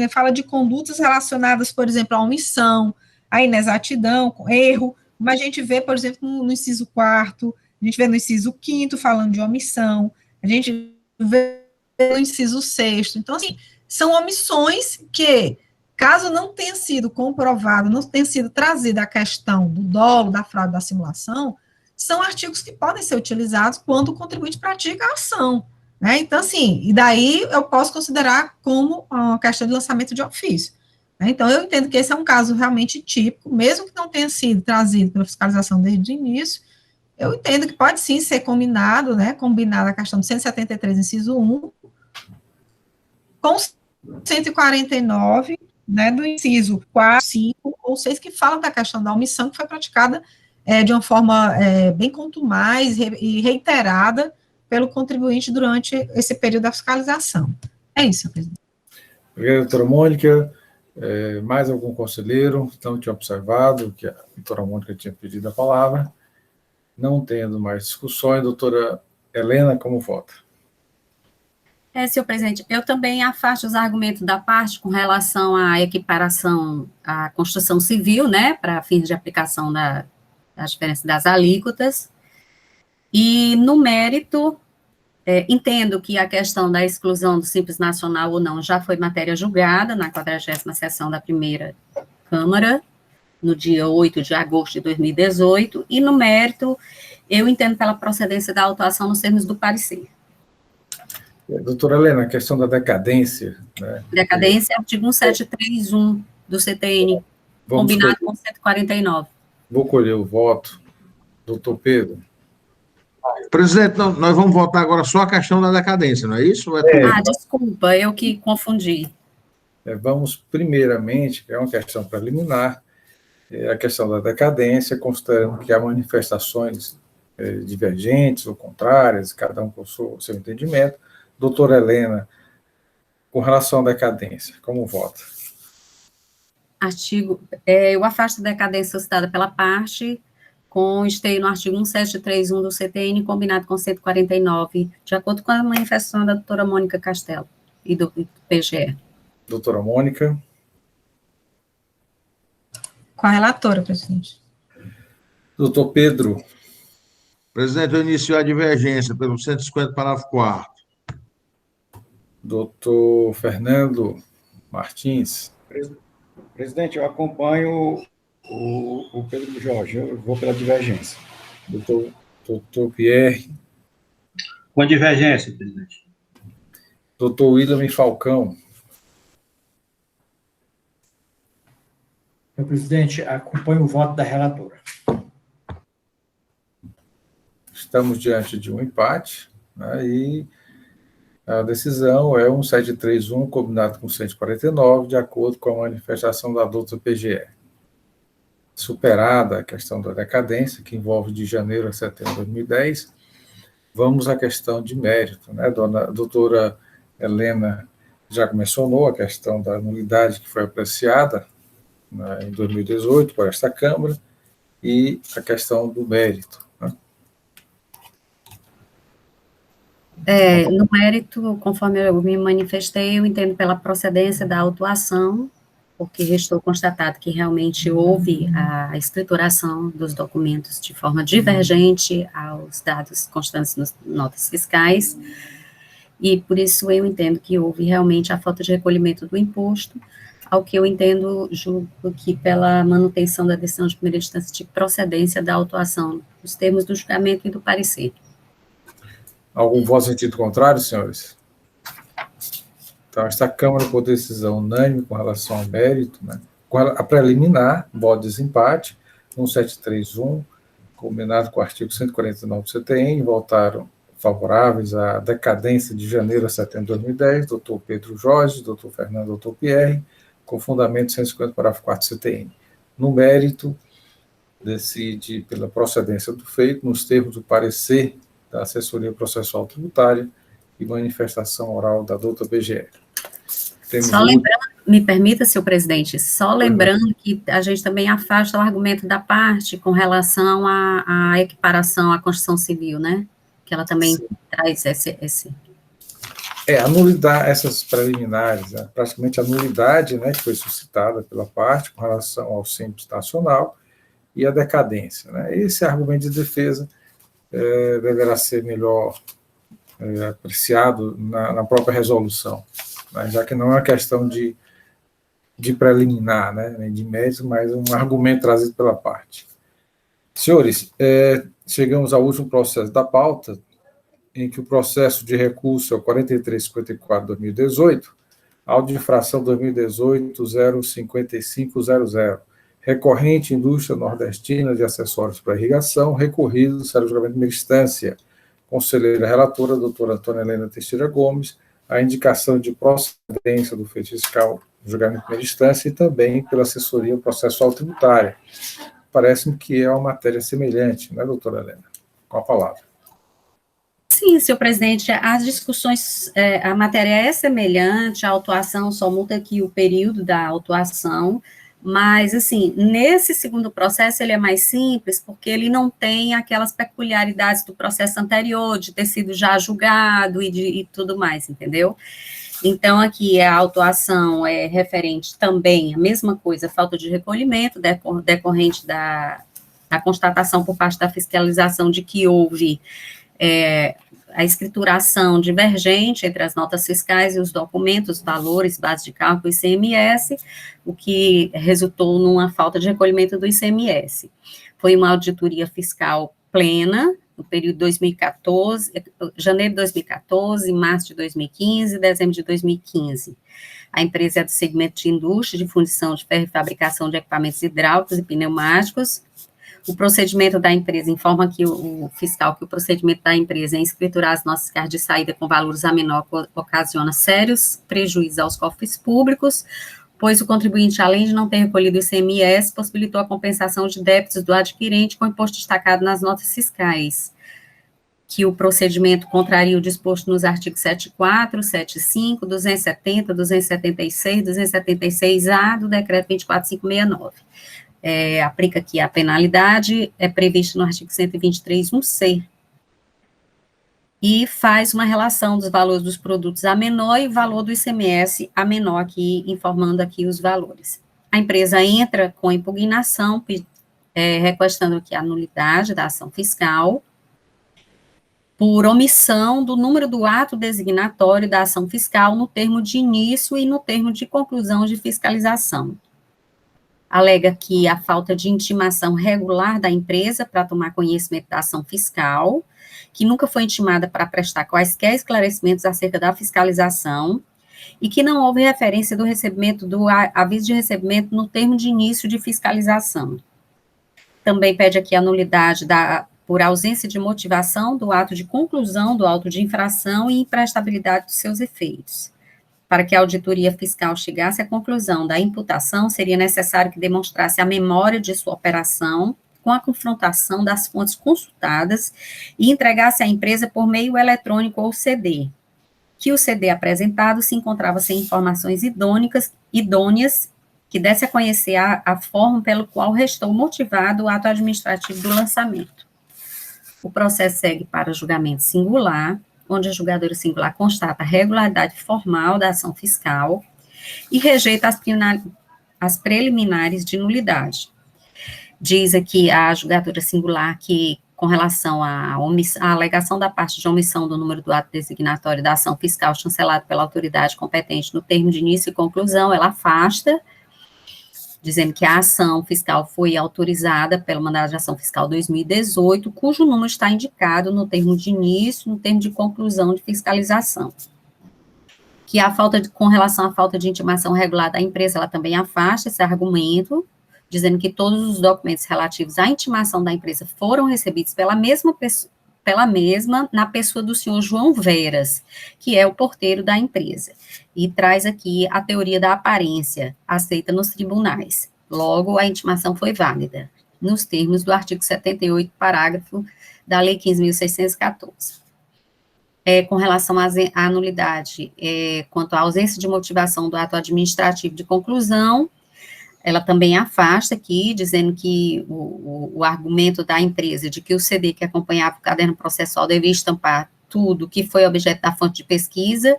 fala de condutas relacionadas, por exemplo, à omissão, à inexatidão, erro, como a gente vê, por exemplo, no inciso 4º, a gente vê no inciso 5º falando de omissão, a gente vê no inciso 6º. Então, assim, são omissões que, caso não tenha sido comprovado, não tenha sido trazida a questão do dolo, da fraude, da simulação, são artigos que podem ser utilizados quando o contribuinte pratica a ação, né? Então, assim, e daí eu posso considerar como uma questão de lançamento de ofício, né? Então, eu entendo que esse é um caso realmente típico, mesmo que não tenha sido trazido pela fiscalização desde o início, eu entendo que pode sim ser combinado, né, combinada a questão de 173, inciso 1, com 149, né, do inciso 4, 5 ou 6, que falam da questão da omissão que foi praticada de uma forma bem contumaz e reiterada pelo contribuinte durante esse período da fiscalização. É isso, presidente. Obrigado, doutora Mônica. Mais algum conselheiro? Então, tinha observado que a doutora Mônica tinha pedido a palavra. Não tendo mais discussões, doutora Helena, como vota? Senhor presidente, eu também afasto os argumentos da parte com relação à equiparação à construção civil, né, para fins de aplicação da diferença das alíquotas. E, no mérito, entendo que a questão da exclusão do Simples Nacional ou não já foi matéria julgada na 40ª sessão da primeira Câmara, no dia 8 de agosto de 2018, e, no mérito, eu entendo pela procedência da autuação nos termos do parecer. Doutora Helena, a questão da decadência, né? Decadência é o artigo 1731 do CTN, combinado com 149. Vou colher o voto. Doutor Pedro. Presidente, nós vamos votar agora só a questão da decadência, não é isso? Desculpa, eu que confundi. Vamos, primeiramente, que é uma questão preliminar, a questão da decadência, considerando que há manifestações divergentes ou contrárias, cada um com o seu entendimento. Doutora Helena, com relação à decadência, como vota? Eu afasto a decadência suscitada pela parte, com esteio no artigo 1731 do CTN, combinado com 149, de acordo com a manifestação da doutora Mônica Castelo e do PGE. Doutora Mônica. Com a relatora, presidente. Doutor Pedro. Presidente, eu inicio a divergência pelo 150, parágrafo 4º. Doutor Fernando Martins. Presidente, eu acompanho o Pedro Jorge, eu vou pela divergência. Doutor Pierre. Com a divergência, presidente. Doutor William Falcão. Senhor presidente, acompanho o voto da relatora. Estamos diante de um empate, né, e a decisão é 1731, combinado com 149, de acordo com a manifestação da doutora PGE. Superada a questão da decadência, que envolve de janeiro a setembro de 2010, vamos à questão de mérito, né? A doutora Helena já mencionou a questão da nulidade que foi apreciada, né, em 2018 por esta Câmara, e a questão do mérito. No mérito, conforme eu me manifestei, eu entendo pela procedência da autuação, porque restou constatado que realmente houve a escrituração dos documentos de forma divergente aos dados constantes nas notas fiscais, e por isso eu entendo que houve realmente a falta de recolhimento do imposto, ao que eu entendo, julgo que pela manutenção da decisão de primeira instância de procedência da autuação, nos termos do julgamento e do parecer. Algum voto em sentido contrário, senhores? Então, esta Câmara, por decisão unânime com relação ao mérito, né, com a preliminar, voto de desempate, 1731, combinado com o artigo 149 do CTN, votaram favoráveis à decadência de janeiro a setembro de 2010, doutor Pedro Jorge, doutor Fernando, doutor Pierre, com fundamento 150, parágrafo 4 do CTN. No mérito, decide pela procedência do feito, nos termos do parecer da assessoria processual tributária e manifestação oral da doutora PGE. Só lembrando, me permita, senhor presidente, só lembrando que a gente também afasta o argumento da parte com relação à equiparação à Constituição Civil, né? Que ela também Sim. traz esse... a nulidade, essas preliminares, né, praticamente a nulidade, né, que foi suscitada pela parte com relação ao Simples Nacional e a decadência, né? Esse argumento de defesa deverá ser melhor apreciado na própria resolução, né, já que não é uma questão de preliminar, né, nem de mérito, mas um argumento trazido pela parte. Senhores, chegamos ao último processo da pauta, em que o processo de recurso é o 4354/2018, auto de infração 2018-05500, recorrente indústria nordestina de acessórios para irrigação, recorrido, será julgamento de primeira instância. Conselheira relatora, doutora Antônia Helena Teixeira Gomes, a indicação de procedência do feito fiscal, julgamento de primeira instância, e também pela assessoria processual tributária. Parece-me que é uma matéria semelhante, né, doutora Helena? Com a palavra. Sim, senhor presidente, as discussões, a matéria é semelhante, a autuação só muda aqui o período da autuação, mas, assim, nesse segundo processo ele é mais simples, porque ele não tem aquelas peculiaridades do processo anterior, de ter sido já julgado e tudo mais, entendeu? Então, aqui a autuação é referente também, a mesma coisa, falta de recolhimento, decorrente da constatação por parte da fiscalização de que houve a escrituração divergente entre as notas fiscais e os documentos, valores, base de cálculo e ICMS, o que resultou numa falta de recolhimento do ICMS. Foi uma auditoria fiscal plena, no período 2014, janeiro de 2014, março de 2015, dezembro de 2015. A empresa é do segmento de indústria, de fundição de ferro e fabricação de equipamentos hidráulicos e pneumáticos. O procedimento da empresa informa que o fiscal que o procedimento da empresa em escriturar as notas fiscais de saída com valores a menor ocasiona sérios prejuízos aos cofres públicos, pois o contribuinte, além de não ter recolhido o ICMS, possibilitou a compensação de débitos do adquirente com imposto destacado nas notas fiscais, que o procedimento contraria o disposto nos artigos 74, 75, 270, 276, 276-A do decreto 24569. aplica aqui a penalidade, é prevista no artigo 123.1c, e faz uma relação dos valores dos produtos a menor e o valor do ICMS a menor, aqui, informando aqui os valores. A empresa entra com impugnação, requestando aqui a nulidade da ação fiscal, por omissão do número do ato designatório da ação fiscal no termo de início e no termo de conclusão de fiscalização. Alega que a falta de intimação regular da empresa para tomar conhecimento da ação fiscal, que nunca foi intimada para prestar quaisquer esclarecimentos acerca da fiscalização, e que não houve referência do recebimento do aviso de recebimento no termo de início de fiscalização. Também pede aqui a nulidade por ausência de motivação do ato de conclusão do auto de infração e imprestabilidade dos seus efeitos. Para que a auditoria fiscal chegasse à conclusão da imputação, seria necessário que demonstrasse a memória de sua operação com a confrontação das fontes consultadas e entregasse à empresa por meio eletrônico ou CD, que o CD apresentado se encontrava sem informações idôneas que desse a conhecer a forma pelo qual restou motivado o ato administrativo do lançamento. O processo segue para julgamento singular, onde a julgadora singular constata a regularidade formal da ação fiscal e rejeita as preliminares de nulidade. Diz aqui a julgadora singular que, com relação à alegação da parte de omissão do número do ato designatório da ação fiscal chancelado pela autoridade competente no termo de início e conclusão, ela afasta, dizendo que a ação fiscal foi autorizada pelo mandado de ação fiscal 2018, cujo número está indicado no termo de início, no termo de conclusão de fiscalização. Que com relação à falta de intimação regular da empresa, ela também afasta esse argumento, dizendo que todos os documentos relativos à intimação da empresa foram recebidos pela mesma na pessoa do senhor João Veras, que é o porteiro da empresa, e traz aqui a teoria da aparência, aceita nos tribunais. Logo, a intimação foi válida, nos termos do artigo 78, parágrafo da Lei 15.614. Com relação à nulidade, quanto à ausência de motivação do ato administrativo de conclusão, ela também afasta aqui, dizendo que o argumento da empresa de que o CD que acompanhava o caderno processual devia estampar tudo que foi objeto da fonte de pesquisa,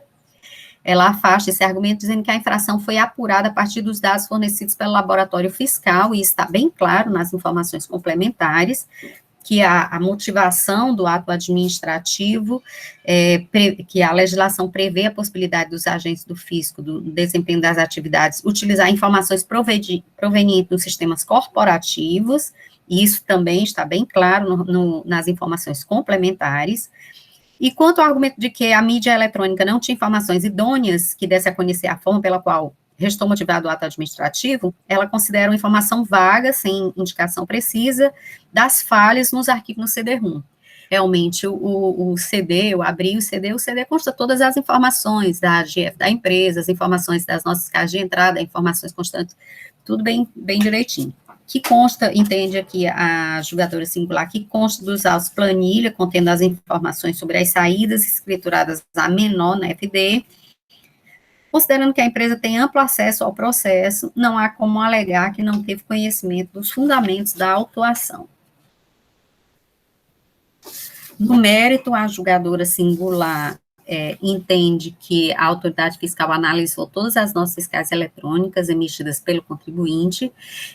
ela afasta esse argumento dizendo que a infração foi apurada a partir dos dados fornecidos pelo laboratório fiscal, e está bem claro nas informações complementares, que a motivação do ato administrativo, que a legislação prevê a possibilidade dos agentes do fisco, do desempenho das atividades, utilizar informações provenientes dos sistemas corporativos, e isso também está bem claro nas informações complementares. E quanto ao argumento de que a mídia eletrônica não tinha informações idôneas que desse a conhecer a forma pela qual restou motivado o ato administrativo, ela considera uma informação vaga, sem indicação precisa, das falhas nos arquivos no CD-ROM. Realmente, o CD, eu abri o CD consta todas as informações da AGF da empresa, as informações das nossas caixas de entrada, informações constantes, tudo bem direitinho. Que consta, entende aqui a julgadora singular, que consta dos autos planilha, contendo as informações sobre as saídas escrituradas a menor na FD. Considerando que a empresa tem amplo acesso ao processo, não há como alegar que não teve conhecimento dos fundamentos da autuação. No mérito, a julgadora singular entende que a autoridade fiscal analisou todas as notas fiscais eletrônicas emitidas pelo contribuinte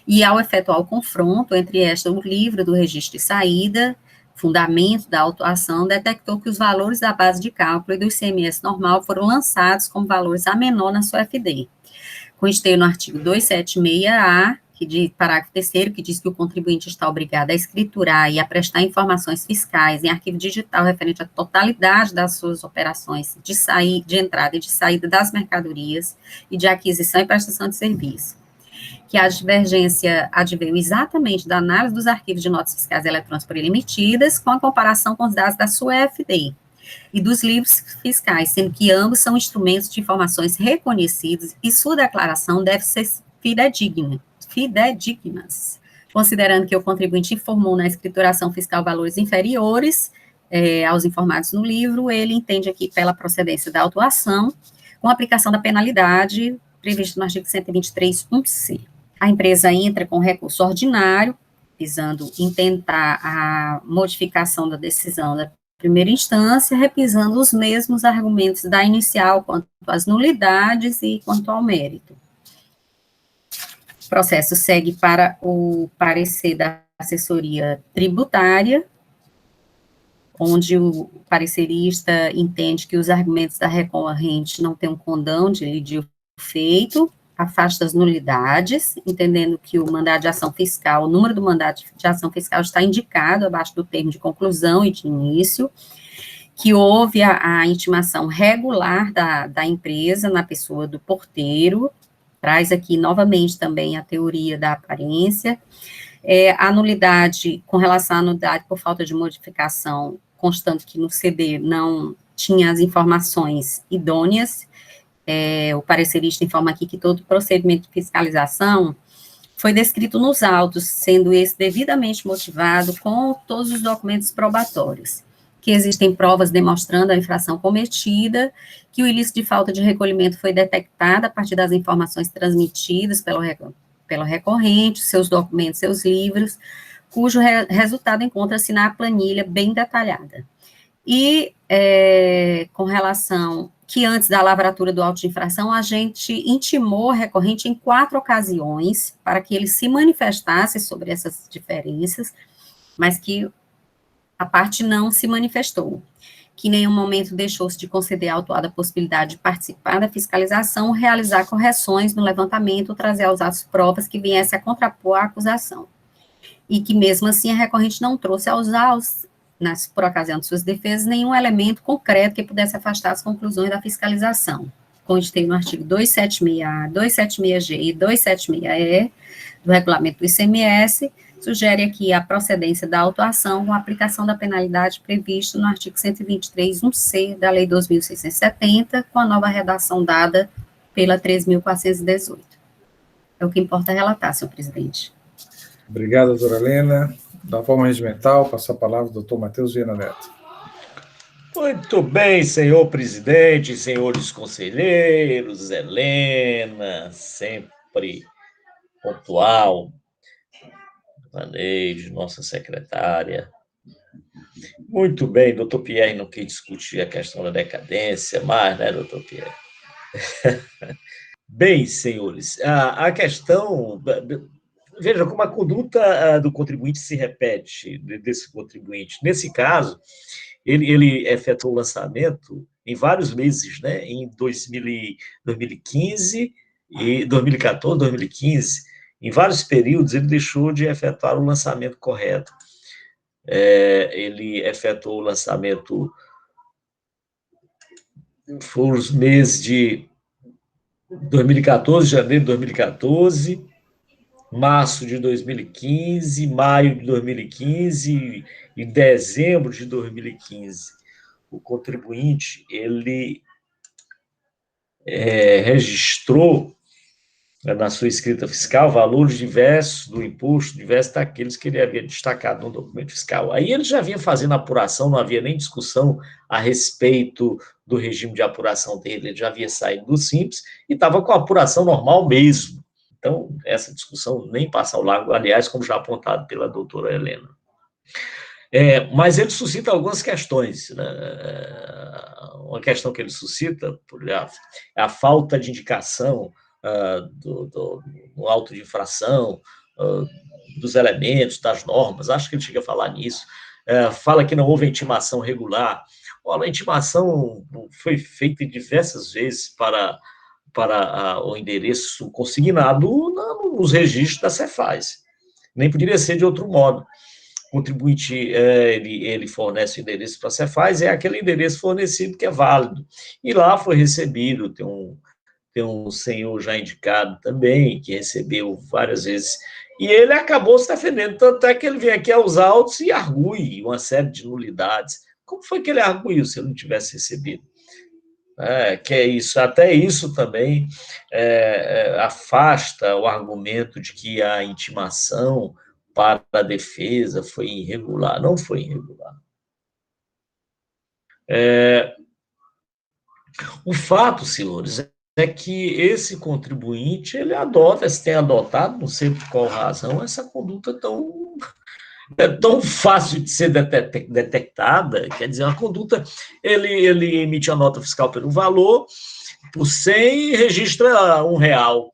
e, ao efetuar o confronto entre esta o livro do registro de saída, fundamento da autuação, detectou que os valores da base de cálculo e do ICMS normal foram lançados como valores a menor na sua FD. Com esteio no artigo 276-A, parágrafo 3º, que diz que o contribuinte está obrigado a escriturar e a prestar informações fiscais em arquivo digital referente à totalidade das suas operações de entrada e de saída das mercadorias e de aquisição e prestação de serviço. Que a divergência adveio exatamente da análise dos arquivos de notas fiscais eletrônicas por ele emitidas, com a comparação com os dados da sua FD e dos livros fiscais, sendo que ambos são instrumentos de informações reconhecidos e sua declaração deve ser fidedignas, considerando que o contribuinte informou na escrituração fiscal valores inferiores aos informados no livro, ele entende aqui pela procedência da autuação, com aplicação da penalidade prevista no artigo 123.1c. A empresa entra com recurso ordinário, visando intentar a modificação da decisão da primeira instância, repisando os mesmos argumentos da inicial quanto às nulidades e quanto ao mérito. O processo segue para o parecer da assessoria tributária, onde o parecerista entende que os argumentos da recorrente não têm um condão de litígio feito, afasta as nulidades, entendendo que o mandado de ação fiscal, o número do mandado de ação fiscal está indicado abaixo do termo de conclusão e de início, que houve a intimação regular da empresa na pessoa do porteiro, traz aqui novamente também a teoria da aparência, a nulidade, com relação à nulidade por falta de modificação, constante que no CD não tinha as informações idôneas, o parecerista informa aqui que todo procedimento de fiscalização foi descrito nos autos, sendo esse devidamente motivado com todos os documentos probatórios, que existem provas demonstrando a infração cometida, que o ilícito de falta de recolhimento foi detectado a partir das informações transmitidas pelo recorrente, seus documentos, seus livros, cujo resultado encontra-se na planilha bem detalhada. E, com relação que antes da lavratura do auto de infração, a gente intimou o recorrente em 4 ocasiões para que ele se manifestasse sobre essas diferenças, mas que a parte não se manifestou, que em nenhum momento deixou-se de conceder à autuada a possibilidade de participar da fiscalização, realizar correções no levantamento, trazer aos atos provas que viessem a contrapor a acusação. E que, mesmo assim, a recorrente não trouxe aos autos, por ocasião de suas defesas, nenhum elemento concreto que pudesse afastar as conclusões da fiscalização. Constei no artigo 276A, 276G e 276E do regulamento do ICMS, sugere aqui a procedência da autuação com a aplicação da penalidade prevista no artigo 123.1c da Lei 2.670, com a nova redação dada pela 3.418. É o que importa relatar, senhor presidente. Obrigado, doutora Helena. Da forma regimental, passo a palavra ao doutor Matheus Viana Neto. Muito bem, senhor presidente, senhores conselheiros, Helena, sempre pontual, Vaneide, nossa secretária. Muito bem, doutor Pierre não quis discutir a questão da decadência, mas, né, doutor Pierre? Bem, senhores, a questão... Veja como a conduta do contribuinte se repete, desse contribuinte. Nesse caso, ele efetuou o lançamento em vários meses, né? Em 2015, e 2014, 2015, em vários períodos, ele deixou de efetuar o lançamento correto. Ele efetuou o lançamento, foram os meses de 2014, janeiro de 2014, março de 2015, maio de 2015 e dezembro de 2015. O contribuinte, ele registrou na sua escrita fiscal valores diversos do imposto, diversos daqueles que ele havia destacado no documento fiscal. Aí ele já vinha fazendo apuração, não havia nem discussão a respeito do regime de apuração dele, ele já havia saído do Simples e estava com a apuração normal mesmo. Então, essa discussão nem passa ao largo, aliás, como já apontado pela doutora Helena. Mas ele suscita algumas questões, né? Uma questão que ele suscita é a falta de indicação no auto de infração, dos elementos, das normas, acho que ele chega a falar nisso. Fala que não houve intimação regular. Olha, a intimação foi feita diversas vezes para o endereço consignado nos registros da Cefaz. Nem poderia ser de outro modo. O contribuinte, ele fornece o endereço para a Cefaz, é aquele endereço fornecido que é válido. E lá foi recebido, tem um senhor já indicado também, que recebeu várias vezes, e ele acabou se defendendo, tanto é que ele vem aqui aos autos e argui uma série de nulidades. Como foi que ele arguiu se ele não tivesse recebido? Que é isso, até isso também afasta o argumento de que a intimação para a defesa foi irregular. Não foi irregular. O fato, senhores, é que esse contribuinte, ele adota, se tem adotado, não sei por qual razão, essa conduta tão fácil de ser detectada, quer dizer, uma conduta, ele emite a nota fiscal pelo valor, por 100 e registra R$1.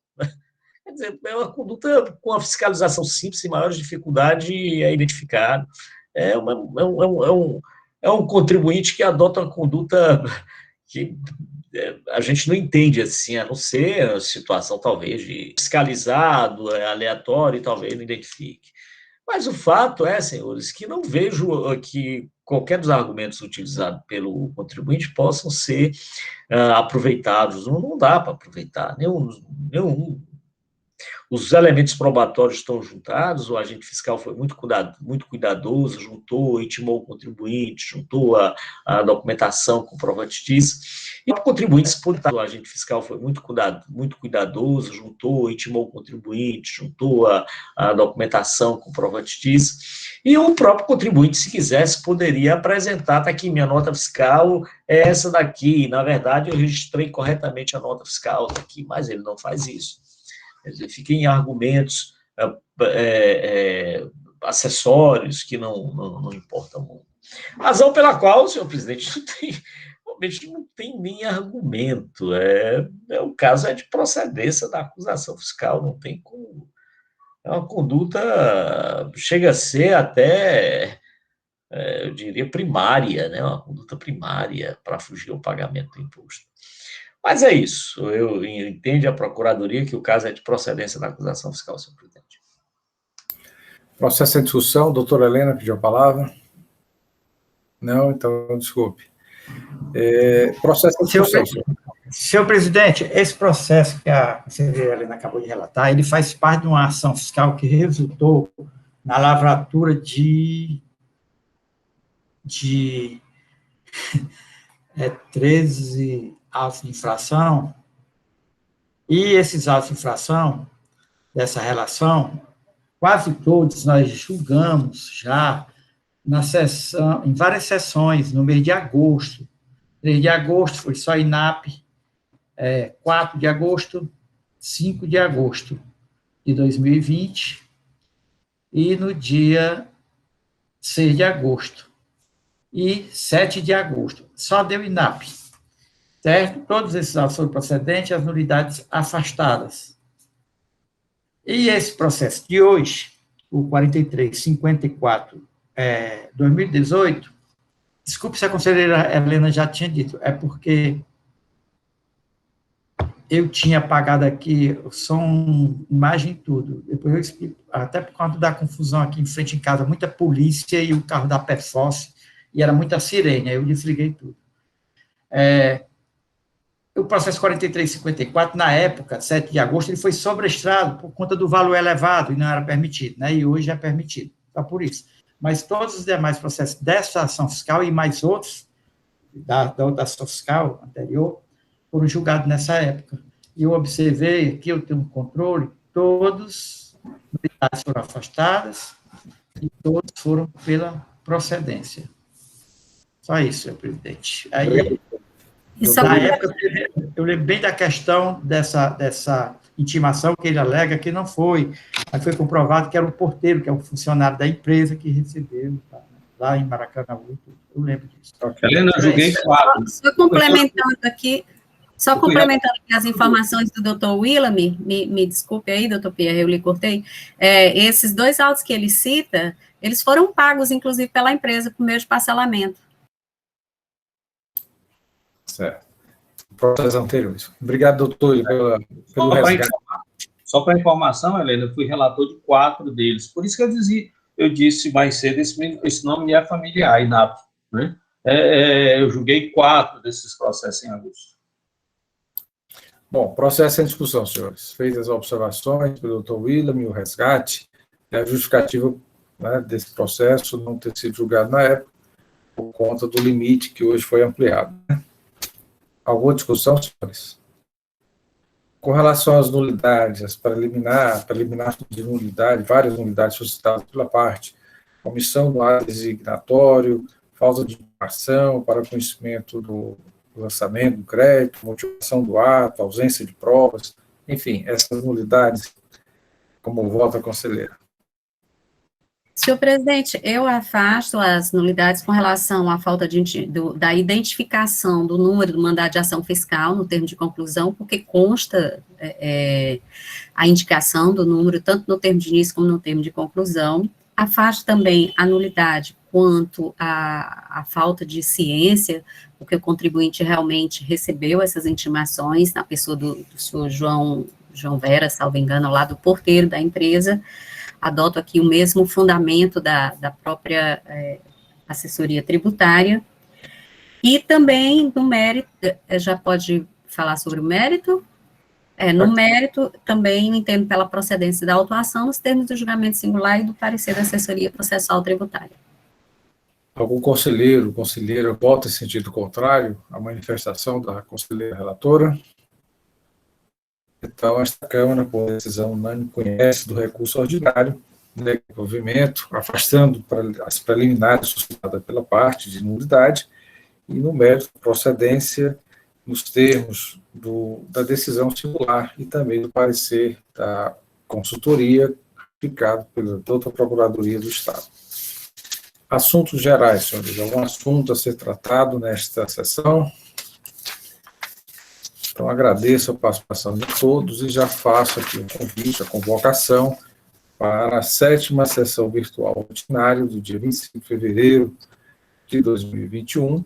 Quer dizer, é uma conduta com a fiscalização simples e maiores dificuldades é identificado. É um contribuinte que adota uma conduta que a gente não entende assim, a não ser a situação talvez de fiscalizado, aleatório, e talvez não identifique. Mas o fato é, senhores, que não vejo que qualquer dos argumentos utilizados pelo contribuinte possam ser aproveitados. Não dá para aproveitar, nenhum. Os elementos probatórios estão juntados, o agente fiscal foi muito cuidadoso, juntou, intimou o contribuinte, juntou a documentação comprovante disso, e o contribuinte, o agente fiscal foi muito cuidadoso, juntou, intimou o contribuinte, juntou a documentação comprovante disso, e o próprio contribuinte, se quisesse, poderia apresentar, está aqui, minha nota fiscal é essa daqui, na verdade eu registrei corretamente a nota fiscal daqui, mas ele não faz isso. Ele fica em argumentos acessórios que não importam muito. Razão pela qual, senhor presidente, não tem nem argumento. O caso é de procedência da acusação fiscal, não tem como. É uma conduta, chega a ser até, eu diria, primária, né? Uma conduta primária para fugir ao pagamento do imposto. Mas é isso, eu entendo a Procuradoria que o caso é de procedência da acusação fiscal, senhor presidente. Processo em discussão, doutora Helena pediu a palavra. Não, então, desculpe. Processo em discussão, senhor. Senhor presidente, esse processo que a conselheira Helena acabou de relatar, ele faz parte de uma ação fiscal que resultou na lavratura de 13 autos de infração, e esses autos de infração, dessa relação, quase todos nós julgamos já na sessão, em várias sessões, no mês de agosto. 3 de agosto foi só INAP, 4 de agosto, 5 de agosto de 2020, e no dia 6 de agosto, e 7 de agosto. Só deu INAP. Certo? Todos esses autos foram procedentes, as nulidades afastadas. E esse processo de hoje, o 4354, 2018, desculpe se a conselheira Helena já tinha dito, é porque eu tinha apagado aqui o som, imagem e tudo. Depois eu explico, até por conta da confusão aqui em frente em casa, muita polícia e o carro da Perforce, e era muita sirene, aí eu desliguei tudo. O processo 4354, na época, 7 de agosto, ele foi sobreestrado por conta do valor elevado, e não era permitido, né? E hoje é permitido, só por isso. Mas todos os demais processos dessa ação fiscal e mais outros, da outra ação fiscal anterior, foram julgados nessa época. E eu observei, aqui eu tenho um controle, todos as foram afastadas e todos foram pela procedência. Só isso, senhor presidente. Aí, na época, eu lembro bem da questão dessa intimação que ele alega que não foi, mas foi comprovado que era um porteiro, que é um funcionário da empresa que recebeu, lá em Maracanã. Eu lembro disso. Helena, eu julguei 4. Só complementando as informações do doutor Willam, me desculpe aí, doutor Pierre, eu lhe cortei, esses 2 autos que ele cita, eles foram pagos, inclusive, pela empresa por meio de parcelamento. Certo. Processo anterior. Obrigado, doutor, pelo resgate. Só para informação, Helena, eu fui relator de 4 deles. Por isso que eu disse mais cedo, esse nome me é familiar, INAP. Né? Eu julguei 4 desses processos em agosto. Bom, processo em discussão, senhores. Fez as observações pelo doutor Willam e o resgate, e a justificativa, né, desse processo não ter sido julgado na época, por conta do limite que hoje foi ampliado. Alguma discussão, senhores? Com relação às nulidades, as preliminares de nulidade, várias nulidades suscitadas pela parte, omissão do ato designatório, falta de informação para conhecimento do lançamento do crédito, motivação do ato, ausência de provas, enfim, essas nulidades, como vota a conselheira. Senhor presidente, eu afasto as nulidades com relação à falta da identificação do número do mandado de ação fiscal no termo de conclusão, porque consta a indicação do número, tanto no termo de início como no termo de conclusão. Afasto também a nulidade quanto à falta de ciência, porque o contribuinte realmente recebeu essas intimações na pessoa do senhor João Vera, salvo engano, lá do porteiro da empresa. Adoto aqui o mesmo fundamento da própria assessoria tributária. E também, no mérito, já pode falar sobre o mérito? No mérito, também entendo pela procedência da autuação nos termos do julgamento singular e do parecer da assessoria processual tributária. Algum conselheiro, conselheira, vota em sentido contrário à manifestação da conselheira relatora? Então, esta Câmara, por decisão unânime, conhece do recurso ordinário, de provimento, afastando as preliminares suscitadas pela parte de nulidade, e no mérito, procedência, nos termos da decisão singular e também do parecer da consultoria, aplicado pela doutora Procuradoria do Estado. Assuntos gerais, senhores. Algum assunto a ser tratado nesta sessão? Então, agradeço a participação de todos e já faço aqui o convite, a convocação para a 7ª sessão virtual ordinária do dia 25 de fevereiro de 2021,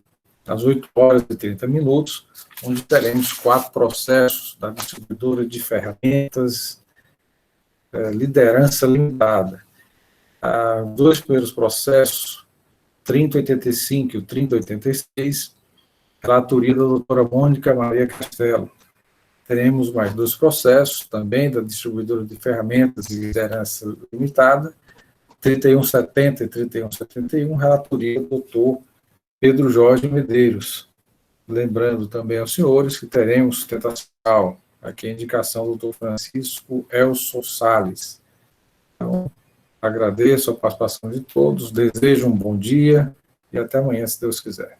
às 8h30, onde teremos 4 processos da distribuidora de ferramentas Liderança Limitada. Os 2 primeiros processos, 3085 e o 3086, relatoria da doutora Mônica Maria Castelo. Teremos mais 2 processos, também da distribuidora de ferramentas e liderança limitada, 3170 e 3171, relatoria do doutor Pedro Jorge Medeiros. Lembrando também aos senhores que teremos sustentação, aqui a indicação do doutor Francisco Elson Salles. Então, agradeço a participação de todos, desejo um bom dia e até amanhã, se Deus quiser.